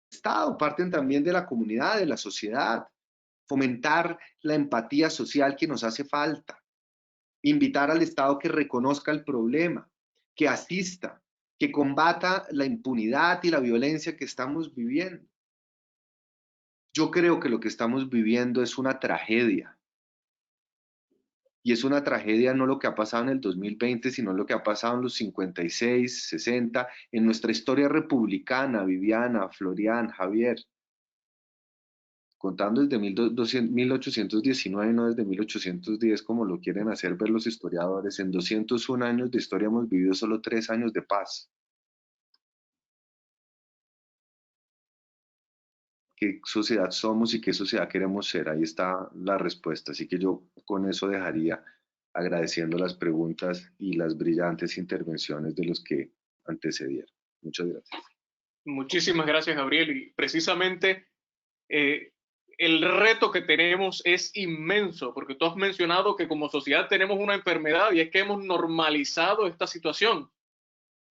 Estado, parten también de la comunidad, de la sociedad. Fomentar la empatía social que nos hace falta. Invitar al Estado que reconozca el problema, que asista, que combata la impunidad y la violencia que estamos viviendo. Yo creo que lo que estamos viviendo es una tragedia. Y es una tragedia no lo que ha pasado en el 2020, sino lo que ha pasado en los 56, 60, en nuestra historia republicana, Viviana, Florian, Javier. Contando desde 1819, no desde 1810, como lo quieren hacer ver los historiadores. En 201 años de historia hemos vivido solo 3 años de paz. ¿Qué sociedad somos y qué sociedad queremos ser? Ahí está la respuesta. Así que yo con eso dejaría, agradeciendo las preguntas y las brillantes intervenciones de los que antecedieron. Muchas gracias. Muchísimas gracias, Gabriel. Y precisamente el reto que tenemos es inmenso, porque tú has mencionado que como sociedad tenemos una enfermedad y es que hemos normalizado esta situación.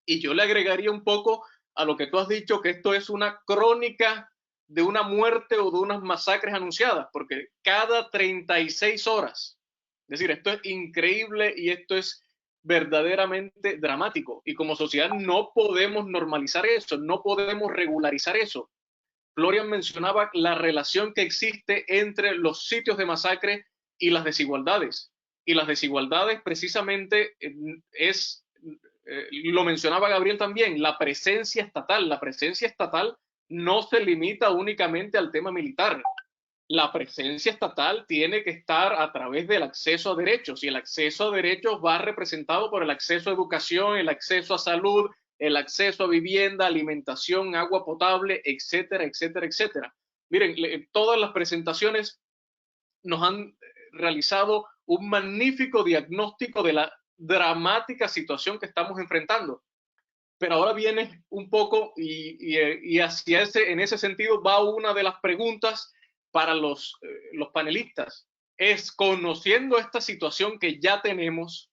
Y yo le agregaría un poco a lo que tú has dicho, que esto es una crónica de una muerte o de unas masacres anunciadas, porque cada 36 horas, es decir, esto es increíble y esto es verdaderamente dramático. Y como sociedad no podemos normalizar eso, no podemos regularizar eso. Florian mencionaba la relación que existe entre los sitios de masacre y las desigualdades. Y las desigualdades precisamente lo mencionaba Gabriel también, la presencia estatal. La presencia estatal no se limita únicamente al tema militar. La presencia estatal tiene que estar a través del acceso a derechos, y el acceso a derechos va representado por el acceso a educación, el acceso a salud, el acceso a vivienda, alimentación, agua potable, etcétera, etcétera, etcétera. Miren, todas las presentaciones nos han realizado un magnífico diagnóstico de la dramática situación que estamos enfrentando. Pero ahora viene un poco y hacia en ese sentido va una de las preguntas para los panelistas. Es, conociendo esta situación que ya tenemos,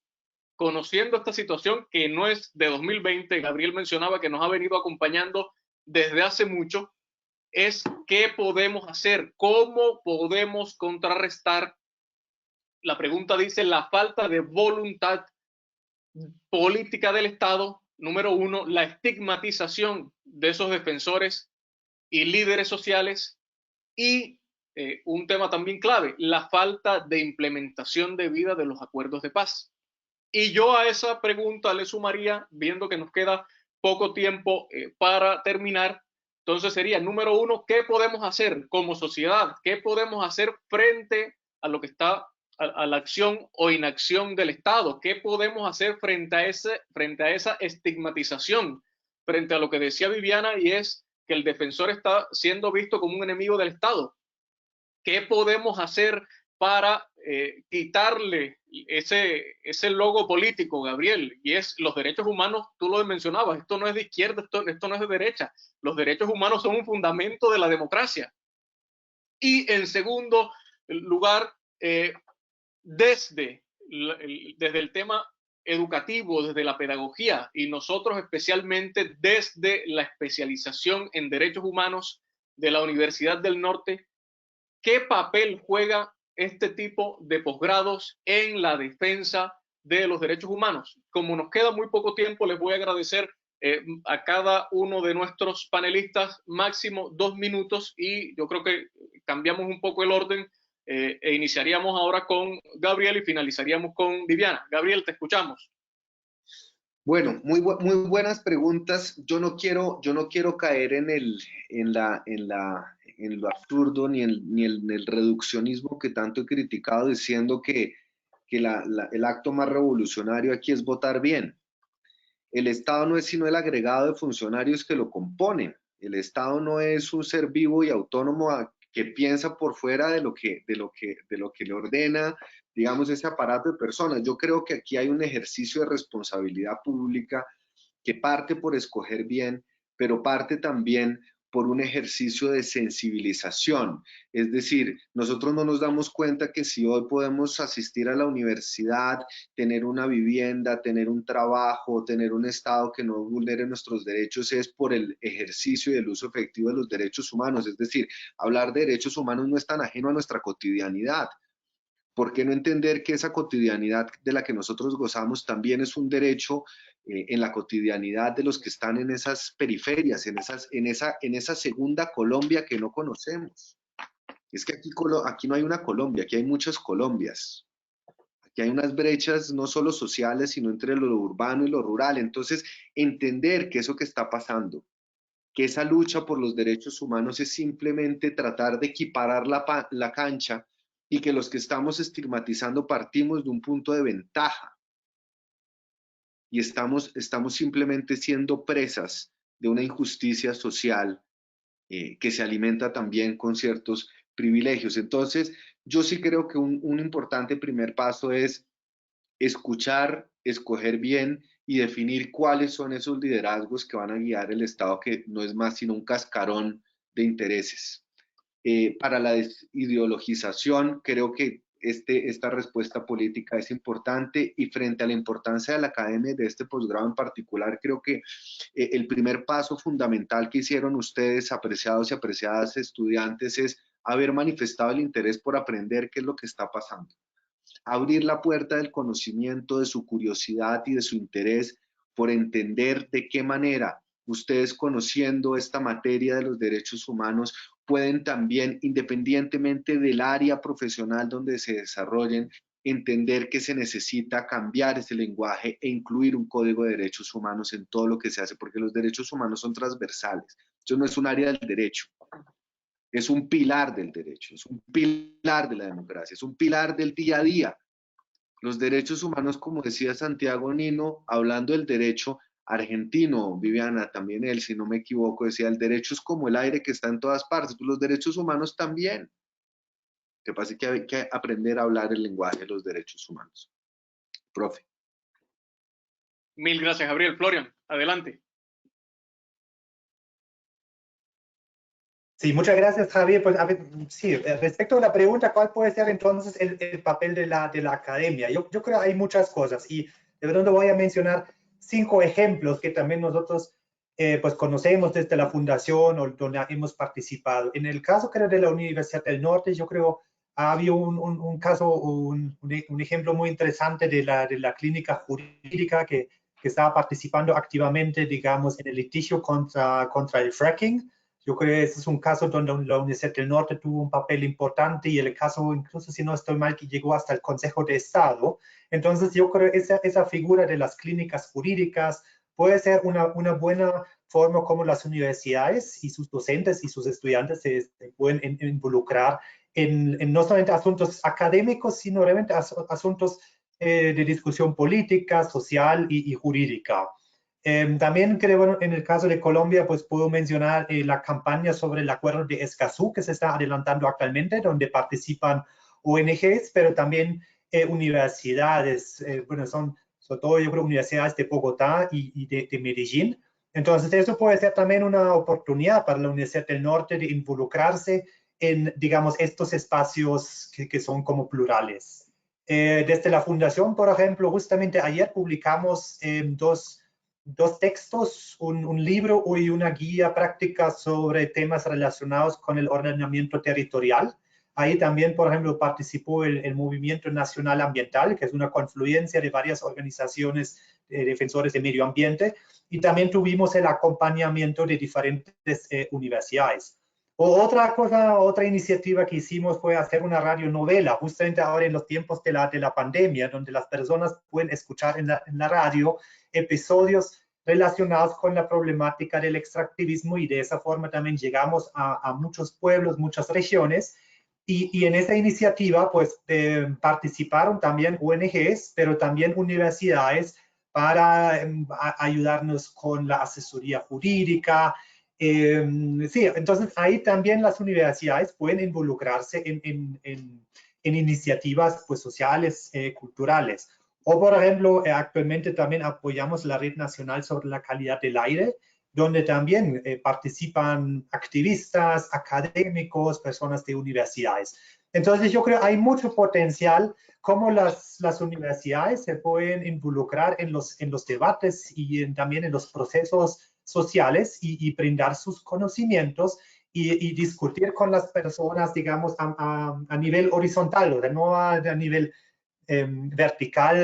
conociendo esta situación que no es de 2020, Gabriel mencionaba que nos ha venido acompañando desde hace mucho, es qué podemos hacer, cómo podemos contrarrestar. La pregunta dice la falta de voluntad política del Estado, número uno, la estigmatización de esos defensores y líderes sociales, y un tema también clave, la falta de implementación debida de los acuerdos de paz. Y yo a esa pregunta le sumaría, viendo que nos queda poco tiempo para terminar, entonces sería, número uno, ¿qué podemos hacer como sociedad? ¿Qué podemos hacer frente a lo que está, a la acción o inacción del Estado? ¿Qué podemos hacer frente a esa estigmatización? Frente a lo que decía Viviana, y es que el defensor está siendo visto como un enemigo del Estado. ¿Qué podemos hacer para quitarle ese logo político, Gabriel? Y es los derechos humanos, tú lo mencionabas, esto no es de izquierda, esto no es de derecha. Los derechos humanos son un fundamento de la democracia. Y en segundo lugar, desde el tema educativo, desde la pedagogía, y nosotros especialmente desde la especialización en derechos humanos de la Universidad del Norte, ¿qué papel juega este tipo de posgrados en la defensa de los derechos humanos? Como nos queda muy poco tiempo, les voy a agradecer a cada uno de nuestros panelistas máximo 2 minutos, y yo creo que cambiamos un poco el orden e iniciaríamos ahora con Gabriel y finalizaríamos con Viviana. Gabriel, te escuchamos. Bueno, muy buenas preguntas. Yo no quiero caer en lo absurdo ni en el reduccionismo que tanto he criticado, diciendo que el acto más revolucionario aquí es votar bien. El Estado no es sino el agregado de funcionarios que lo componen. El Estado no es un ser vivo y autónomo que piensa por fuera de lo que le ordena, digamos, ese aparato de personas. Yo creo que aquí hay un ejercicio de responsabilidad pública que parte por escoger bien, pero parte también por un ejercicio de sensibilización. Es decir, nosotros no nos damos cuenta que si hoy podemos asistir a la universidad, tener una vivienda, tener un trabajo, tener un Estado que no vulnere nuestros derechos, es por el ejercicio y el uso efectivo de los derechos humanos. Es decir, hablar de derechos humanos no es tan ajeno a nuestra cotidianidad. ¿Por qué no entender que esa cotidianidad de la que nosotros gozamos también es un derecho en la cotidianidad de los que están en esas periferias, en esa segunda Colombia que no conocemos? Es que aquí no hay una Colombia, aquí hay muchas Colombias. Aquí hay unas brechas no solo sociales, sino entre lo urbano y lo rural. Entonces, entender que eso que está pasando, que esa lucha por los derechos humanos es simplemente tratar de equiparar la cancha, y que los que estamos estigmatizando partimos de un punto de ventaja y estamos simplemente siendo presas de una injusticia social que se alimenta también con ciertos privilegios. Entonces, yo sí creo que un importante primer paso es escuchar, escoger bien y definir cuáles son esos liderazgos que van a guiar el Estado, que no es más sino un cascarón de intereses. Para la desideologización, creo que esta respuesta política es importante, y frente a la importancia de la academia de este posgrado en particular, creo que el primer paso fundamental que hicieron ustedes, apreciados y apreciadas estudiantes, es haber manifestado el interés por aprender qué es lo que está pasando. Abrir la puerta del conocimiento, de su curiosidad y de su interés por entender de qué manera ustedes, conociendo esta materia de los derechos humanos, pueden también, independientemente del área profesional donde se desarrollen, entender que se necesita cambiar ese lenguaje e incluir un código de derechos humanos en todo lo que se hace, porque los derechos humanos son transversales. Eso no es un área del derecho, es un pilar del derecho, es un pilar de la democracia, es un pilar del día a día. Los derechos humanos, como decía Santiago Nino, hablando del derecho argentino, Viviana, también él, si no me equivoco, decía, el derecho es como el aire que está en todas partes, pues los derechos humanos también. Lo que pasa es que hay que aprender a hablar el lenguaje de los derechos humanos. Profe. Mil gracias, Gabriel. Florian, adelante. Sí, muchas gracias, Javier. Pues, a ver, sí, respecto a la pregunta, ¿cuál puede ser entonces el papel de la academia? Yo creo que hay muchas cosas, y de pronto voy a mencionar 5 ejemplos que también nosotros pues conocemos desde la fundación o donde hemos participado. En el caso, creo, de la Universidad del Norte, yo creo había un caso, un ejemplo muy interesante de la clínica jurídica que estaba participando activamente, digamos, en el litigio contra el fracking. Yo creo que ese es un caso donde la Universidad del Norte tuvo un papel importante, y el caso, incluso si no estoy mal, que llegó hasta el Consejo de Estado. Entonces, yo creo que esa figura de las clínicas jurídicas puede ser una buena forma como las universidades y sus docentes y sus estudiantes se pueden involucrar en no solamente asuntos académicos, sino realmente asuntos de discusión política, social y jurídica. También creo, bueno, en el caso de Colombia, pues puedo mencionar la campaña sobre el acuerdo de Escazú, que se está adelantando actualmente, donde participan ONGs, pero también universidades, bueno, son sobre todo, yo creo, universidades de Bogotá y de Medellín. Entonces, eso puede ser también una oportunidad para la Universidad del Norte de involucrarse en, digamos, estos espacios que son como plurales. Desde la fundación, por ejemplo, justamente ayer publicamos dos textos, un libro y una guía práctica sobre temas relacionados con el ordenamiento territorial. Ahí también, por ejemplo, participó el Movimiento Nacional Ambiental, que es una confluencia de varias organizaciones de defensores de medio ambiente, y también tuvimos el acompañamiento de diferentes universidades. Otra iniciativa que hicimos fue hacer una radionovela, justamente ahora en los tiempos de la pandemia, donde las personas pueden escuchar en la radio episodios relacionados con la problemática del extractivismo, y de esa forma también llegamos a muchos pueblos, muchas regiones, y en esa iniciativa pues participaron también ONGs, pero también universidades para ayudarnos con la asesoría jurídica. Sí, entonces ahí también las universidades pueden involucrarse en iniciativas pues sociales, culturales. O, por ejemplo, actualmente también apoyamos la Red Nacional sobre la Calidad del Aire, donde también participan activistas, académicos, personas de universidades. Entonces yo creo que hay mucho potencial cómo las universidades se pueden involucrar en los debates y también en los procesos sociales y brindar sus conocimientos y discutir con las personas, digamos, a nivel horizontal, no a nivel vertical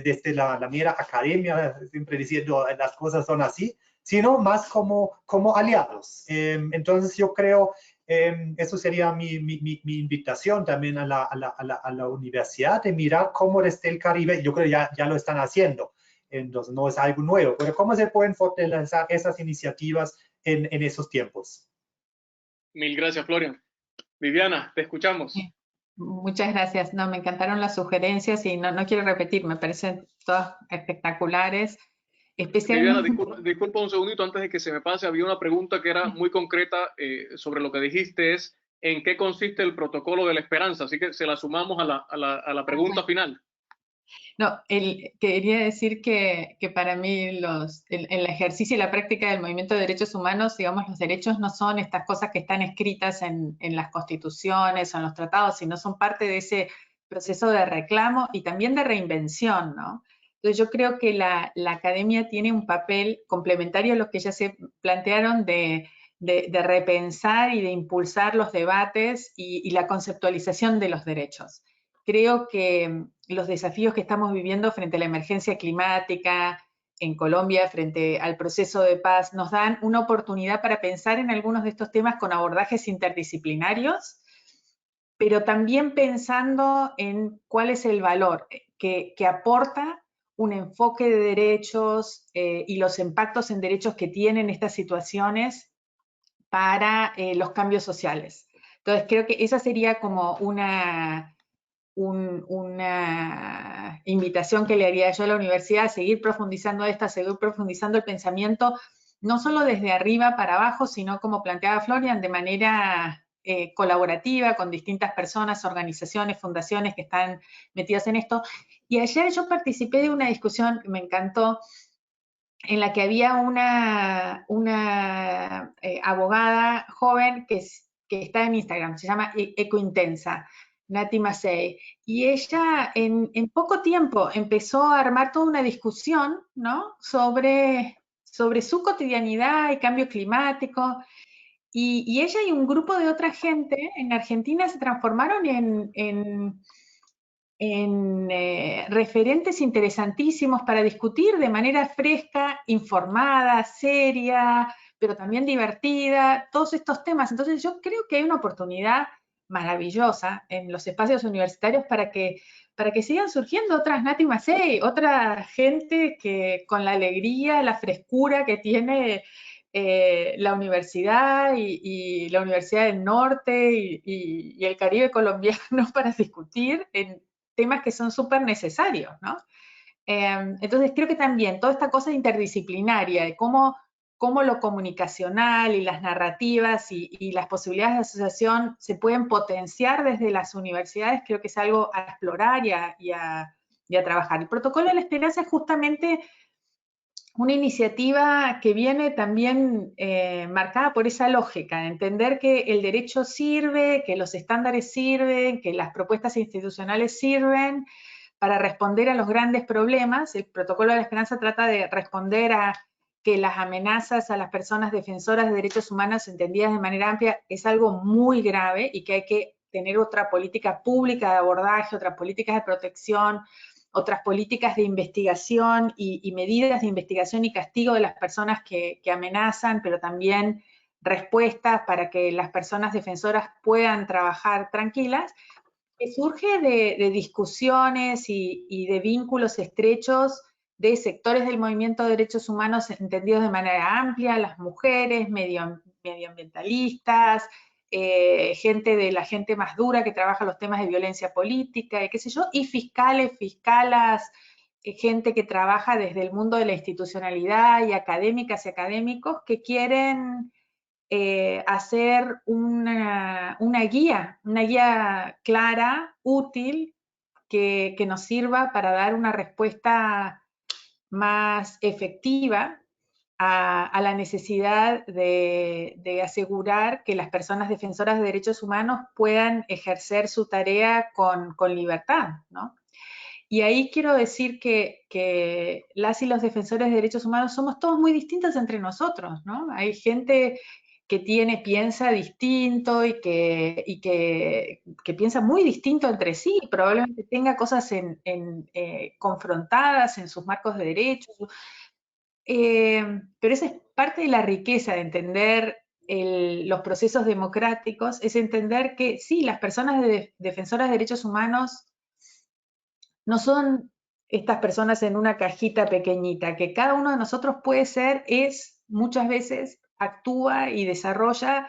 desde la mera academia, siempre diciendo las cosas son así, sino más como aliados. Entonces yo creo eso sería mi invitación también a la universidad, de mirar cómo desde el Caribe, yo creo que ya lo están haciendo, entonces no es algo nuevo, pero cómo se pueden fortalecer esas iniciativas en esos tiempos. Mil gracias, Florian. Viviana, te escuchamos. Sí. Muchas gracias. No, me encantaron las sugerencias y no quiero repetir, me parecen todas espectaculares. Viviana, Especialmente... disculpa un segundito antes de que se me pase. Había una pregunta que era muy concreta sobre lo que dijiste, es ¿en qué consiste el protocolo de la esperanza? Así que se la sumamos a la pregunta final. No, quería decir que para mí el ejercicio y la práctica del movimiento de derechos humanos, digamos, los derechos no son estas cosas que están escritas en las constituciones o en los tratados, sino son parte de ese proceso de reclamo y también de reinvención, ¿no? Entonces yo creo que la academia tiene un papel complementario a los que ya se plantearon de repensar y de impulsar los debates y la conceptualización de los derechos. Creo que los desafíos que estamos viviendo frente a la emergencia climática en Colombia, frente al proceso de paz, nos dan una oportunidad para pensar en algunos de estos temas con abordajes interdisciplinarios, pero también pensando en cuál es el valor que aporta un enfoque de derechos y los impactos en derechos que tienen estas situaciones para los cambios sociales. Entonces creo que esa sería como una invitación que le haría yo a la universidad a seguir profundizando esto, a seguir profundizando el pensamiento, no solo desde arriba para abajo, sino como planteaba Florian, de manera colaborativa con distintas personas, organizaciones, fundaciones que están metidas en esto. Y ayer yo participé de una discusión que me encantó, en la que había una abogada joven que está en Instagram, se llama Ecointensa, Nati Masei, y ella en poco tiempo empezó a armar toda una discusión, ¿no?, sobre su cotidianidad y cambio climático, y ella y un grupo de otra gente en Argentina se transformaron en referentes interesantísimos para discutir de manera fresca, informada, seria, pero también divertida, todos estos temas. Entonces yo creo que hay una oportunidad maravillosa en los espacios universitarios para que sigan surgiendo otras Nati Masei, otra gente que con la alegría, la frescura que tiene la universidad y la Universidad del Norte y el Caribe colombiano para discutir en temas que son súper necesarios, ¿no? Entonces creo que también toda esta cosa interdisciplinaria de cómo lo comunicacional y las narrativas y las posibilidades de asociación se pueden potenciar desde las universidades, creo que es algo a explorar y a trabajar. El protocolo de la esperanza es justamente una iniciativa que viene también marcada por esa lógica, de entender que el derecho sirve, que los estándares sirven, que las propuestas institucionales sirven para responder a los grandes problemas. El protocolo de la esperanza trata de responder a que las amenazas a las personas defensoras de derechos humanos entendidas de manera amplia es algo muy grave y que hay que tener otra política pública de abordaje, otras políticas de protección, otras políticas de investigación y medidas de investigación y castigo de las personas que amenazan, pero también respuestas para que las personas defensoras puedan trabajar tranquilas, que surge de discusiones y de vínculos estrechos de sectores del movimiento de derechos humanos entendidos de manera amplia, las mujeres, medioambientalistas, gente de la gente más dura que trabaja los temas de violencia política y qué sé yo, y fiscales, fiscalas, gente que trabaja desde el mundo de la institucionalidad y académicas y académicos que quieren hacer una guía clara, útil, que nos sirva para dar una respuesta más efectiva a la necesidad de asegurar que las personas defensoras de derechos humanos puedan ejercer su tarea con libertad, ¿no? Y ahí quiero decir que las y los defensores de derechos humanos somos todos muy distintos entre nosotros, ¿no? Hay gente que piensa distinto y que piensa muy distinto entre sí, probablemente tenga cosas confrontadas en sus marcos de derechos, pero esa es parte de la riqueza de entender los procesos democráticos, es entender que sí, las personas defensoras de derechos humanos no son estas personas en una cajita pequeñita, que cada uno de nosotros puede ser, muchas veces actúa y desarrolla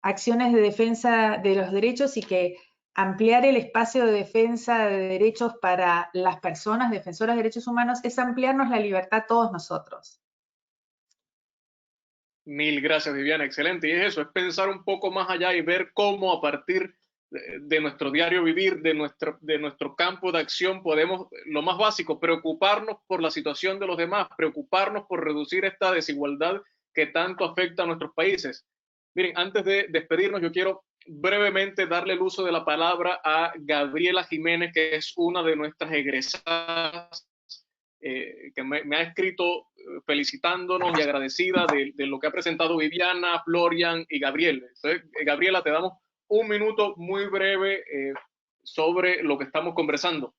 acciones de defensa de los derechos, y que ampliar el espacio de defensa de derechos para las personas defensoras de derechos humanos es ampliarnos la libertad todos nosotros. Mil gracias, Viviana, excelente. Y es eso, es pensar un poco más allá y ver cómo a partir de nuestro diario vivir, de nuestro campo de acción, podemos, lo más básico, preocuparnos por la situación de los demás, preocuparnos por reducir esta desigualdad que tanto afecta a nuestros países. Miren, antes de despedirnos, yo quiero brevemente darle el uso de la palabra a Gabriela Jiménez, que es una de nuestras egresadas, que me ha escrito felicitándonos y agradecida de lo que ha presentado Viviana, Florian y Gabriel. Entonces, Gabriela, te damos un minuto muy breve sobre lo que estamos conversando.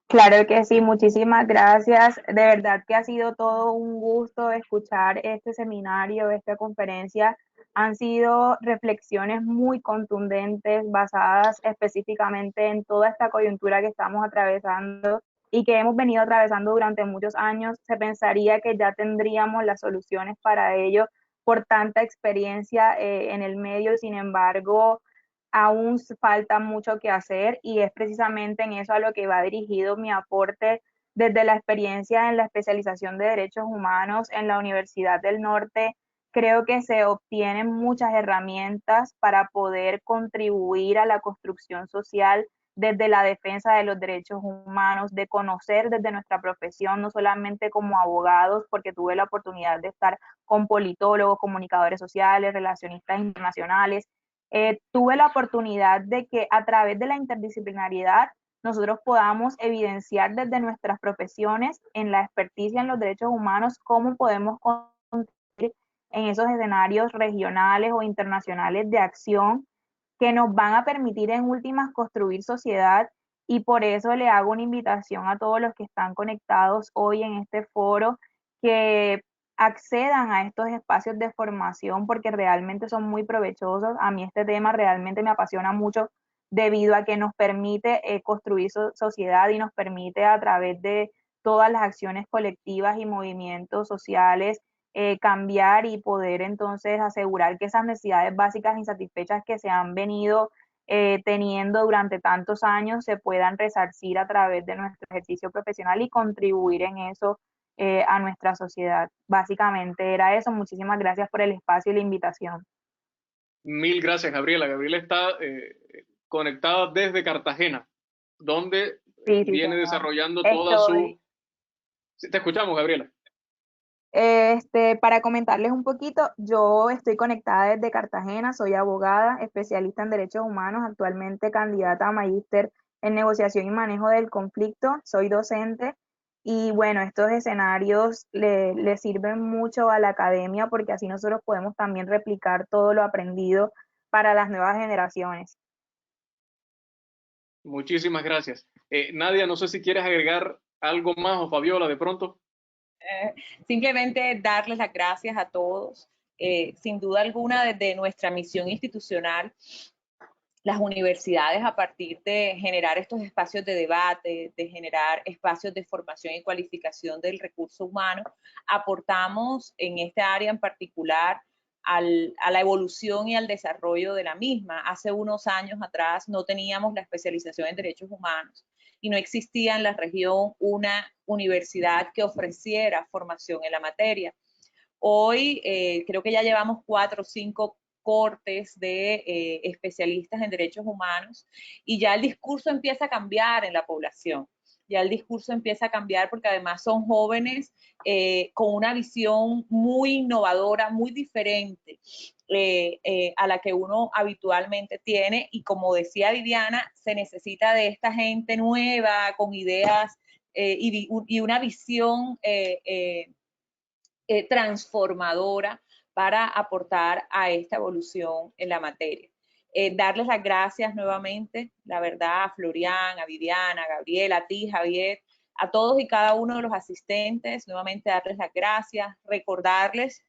Claro que sí, muchísimas gracias. De verdad que ha sido todo un gusto escuchar este seminario, esta conferencia. Han sido reflexiones muy contundentes, basadas específicamente en toda esta coyuntura que estamos atravesando y que hemos venido atravesando durante muchos años. Se pensaría que ya tendríamos las soluciones para ello por tanta experiencia en el medio. Sin embargo, aún falta mucho que hacer, y es precisamente en eso a lo que va dirigido mi aporte desde la experiencia en la especialización de derechos humanos en la Universidad del Norte. Creo que se obtienen muchas herramientas para poder contribuir a la construcción social desde la defensa de los derechos humanos, de conocer desde nuestra profesión, no solamente como abogados, porque tuve la oportunidad de estar con politólogos, comunicadores sociales, relacionistas internacionales. Tuve la oportunidad de que a través de la interdisciplinariedad nosotros podamos evidenciar desde nuestras profesiones, en la experticia en los derechos humanos, cómo podemos contribuir en esos escenarios regionales o internacionales de acción que nos van a permitir en últimas construir sociedad. Y por eso le hago una invitación a todos los que están conectados hoy en este foro, que accedan a estos espacios de formación, porque realmente son muy provechosos. A mí este tema realmente me apasiona mucho, debido a que nos permite construir sociedad, y nos permite, a través de todas las acciones colectivas y movimientos sociales, cambiar y poder entonces asegurar que esas necesidades básicas insatisfechas que se han venido teniendo durante tantos años se puedan resarcir a través de nuestro ejercicio profesional y contribuir en eso a nuestra sociedad. Básicamente era eso. Muchísimas gracias por el espacio y la invitación. Mil gracias, Gabriela. Gabriela está conectada desde Cartagena, donde viene desarrollando toda su... Te escuchamos, Gabriela. Para comentarles un poquito, yo estoy conectada desde Cartagena, soy abogada, especialista en derechos humanos, actualmente candidata a magíster en negociación y manejo del conflicto, soy docente. Y bueno, estos escenarios le sirven mucho a la academia, porque así nosotros podemos también replicar todo lo aprendido para las nuevas generaciones. Muchísimas gracias. Nadia, no sé si quieres agregar algo más, o Fabiola, de pronto. Simplemente darles las gracias a todos. Sin duda alguna, desde nuestra misión institucional, las universidades, a partir de generar estos espacios de debate, de generar espacios de formación y cualificación del recurso humano, aportamos en esta área en particular a la evolución y al desarrollo de la misma. Hace unos años atrás no teníamos la especialización en derechos humanos y no existía en la región una universidad que ofreciera formación en la materia. Hoy creo que ya llevamos 4 o 5 cortes de especialistas en derechos humanos, y ya el discurso empieza a cambiar en la población. ya el discurso empieza a cambiar porque además son jóvenes con una visión muy innovadora, muy diferente a la que uno habitualmente tiene, y como decía Viviana, se necesita de esta gente nueva, con ideas y una visión transformadora para aportar a esta evolución en la materia. Darles las gracias nuevamente, la verdad, a Florian, a Viviana, a Gabriel, a ti, Javier, a todos y cada uno de los asistentes, nuevamente darles las gracias, recordarles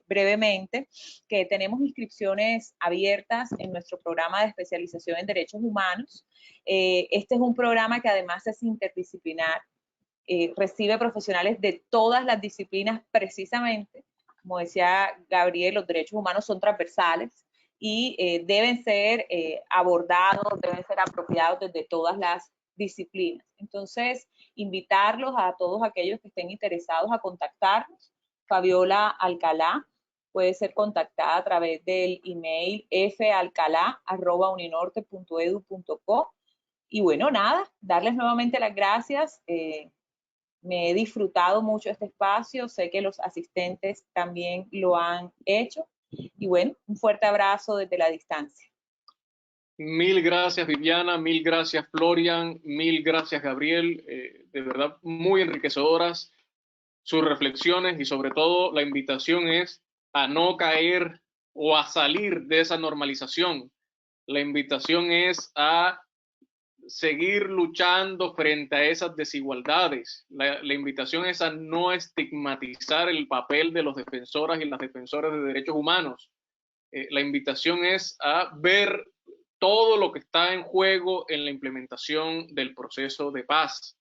brevemente que tenemos inscripciones abiertas en nuestro programa de especialización en derechos humanos. Este es un programa que además es interdisciplinar, recibe profesionales de todas las disciplinas precisamente. Como decía Gabriel, los derechos humanos son transversales y deben ser abordados, deben ser apropiados desde todas las disciplinas. Entonces, invitarlos a todos aquellos que estén interesados a contactarnos. Fabiola Alcalá puede ser contactada a través del email falcalá@uninorte.edu.co. Y bueno, nada, darles nuevamente las gracias. Me he disfrutado mucho este espacio, sé que los asistentes también lo han hecho. Y bueno, un fuerte abrazo desde la distancia. Mil gracias, Viviana, mil gracias, Florian, mil gracias, Gabriel. De verdad, muy enriquecedoras sus reflexiones, y sobre todo la invitación es a no caer o a salir de esa normalización. La invitación es a seguir luchando frente a esas desigualdades. La invitación es a no estigmatizar el papel de los defensoras y las defensoras de derechos humanos. La invitación es a ver todo lo que está en juego en la implementación del proceso de paz.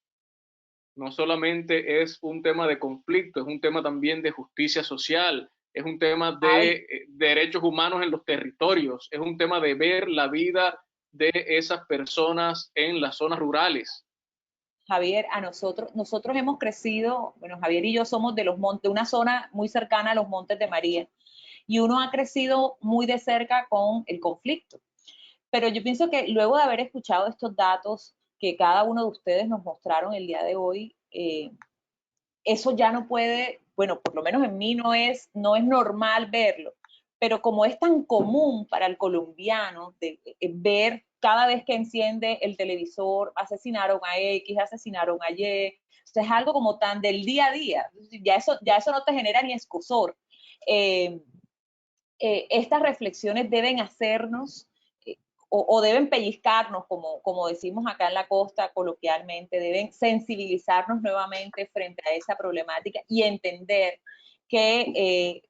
No solamente es un tema de conflicto, es un tema también de justicia social, es un tema de derechos humanos en los territorios, es un tema de ver la vida de esas personas en las zonas rurales. Javier, nosotros hemos crecido, bueno, Javier y yo somos de los montes, de una zona muy cercana a los Montes de María, y uno ha crecido muy de cerca con el conflicto. Pero yo pienso que luego de haber escuchado estos datos que cada uno de ustedes nos mostraron el día de hoy, eso ya no puede, bueno, por lo menos en mí no es normal verlo, pero como es tan común para el colombiano ver cada vez que enciende el televisor, asesinaron a X, asesinaron a Y, o sea, es algo como tan del día a día, ya eso no te genera ni escozor. Estas reflexiones deben hacernos o deben pellizcarnos, como decimos acá en la costa coloquialmente, deben sensibilizarnos nuevamente frente a esa problemática y entender que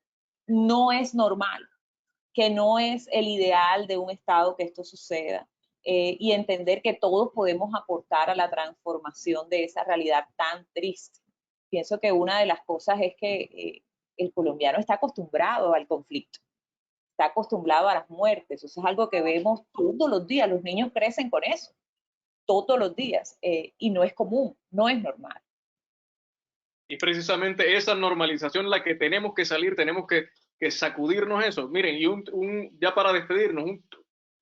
no es normal, que no es el ideal de un Estado que esto suceda, y entender que todos podemos aportar a la transformación de esa realidad tan triste. Pienso que una de las cosas es que el colombiano está acostumbrado al conflicto, está acostumbrado a las muertes, eso es algo que vemos todos los días, los niños crecen con eso, todos los días, y no es común, no es normal. Y precisamente esa normalización la que tenemos que salir, tenemos que sacudirnos eso. Miren, y ya para despedirnos, un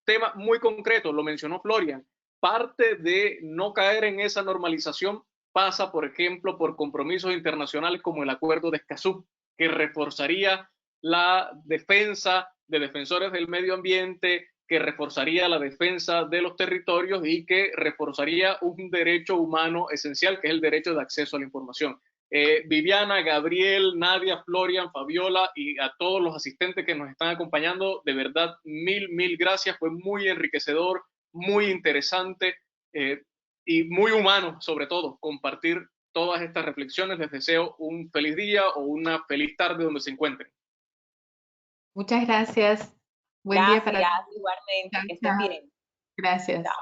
tema muy concreto, lo mencionó Florian, parte de no caer en esa normalización pasa, por ejemplo, por compromisos internacionales como el Acuerdo de Escazú, que reforzaría la defensa de defensores del medio ambiente, que reforzaría la defensa de los territorios y que reforzaría un derecho humano esencial, que es el derecho de acceso a la información. Viviana, Gabriel, Nadia, Florian, Fabiola y a todos los asistentes que nos están acompañando, de verdad, mil gracias. Fue muy enriquecedor, muy interesante y muy humano, sobre todo, compartir todas estas reflexiones. Les deseo un feliz día o una feliz tarde donde se encuentren. Muchas gracias. Buen día para todos. Igualmente, que estén bien. Gracias. Chao.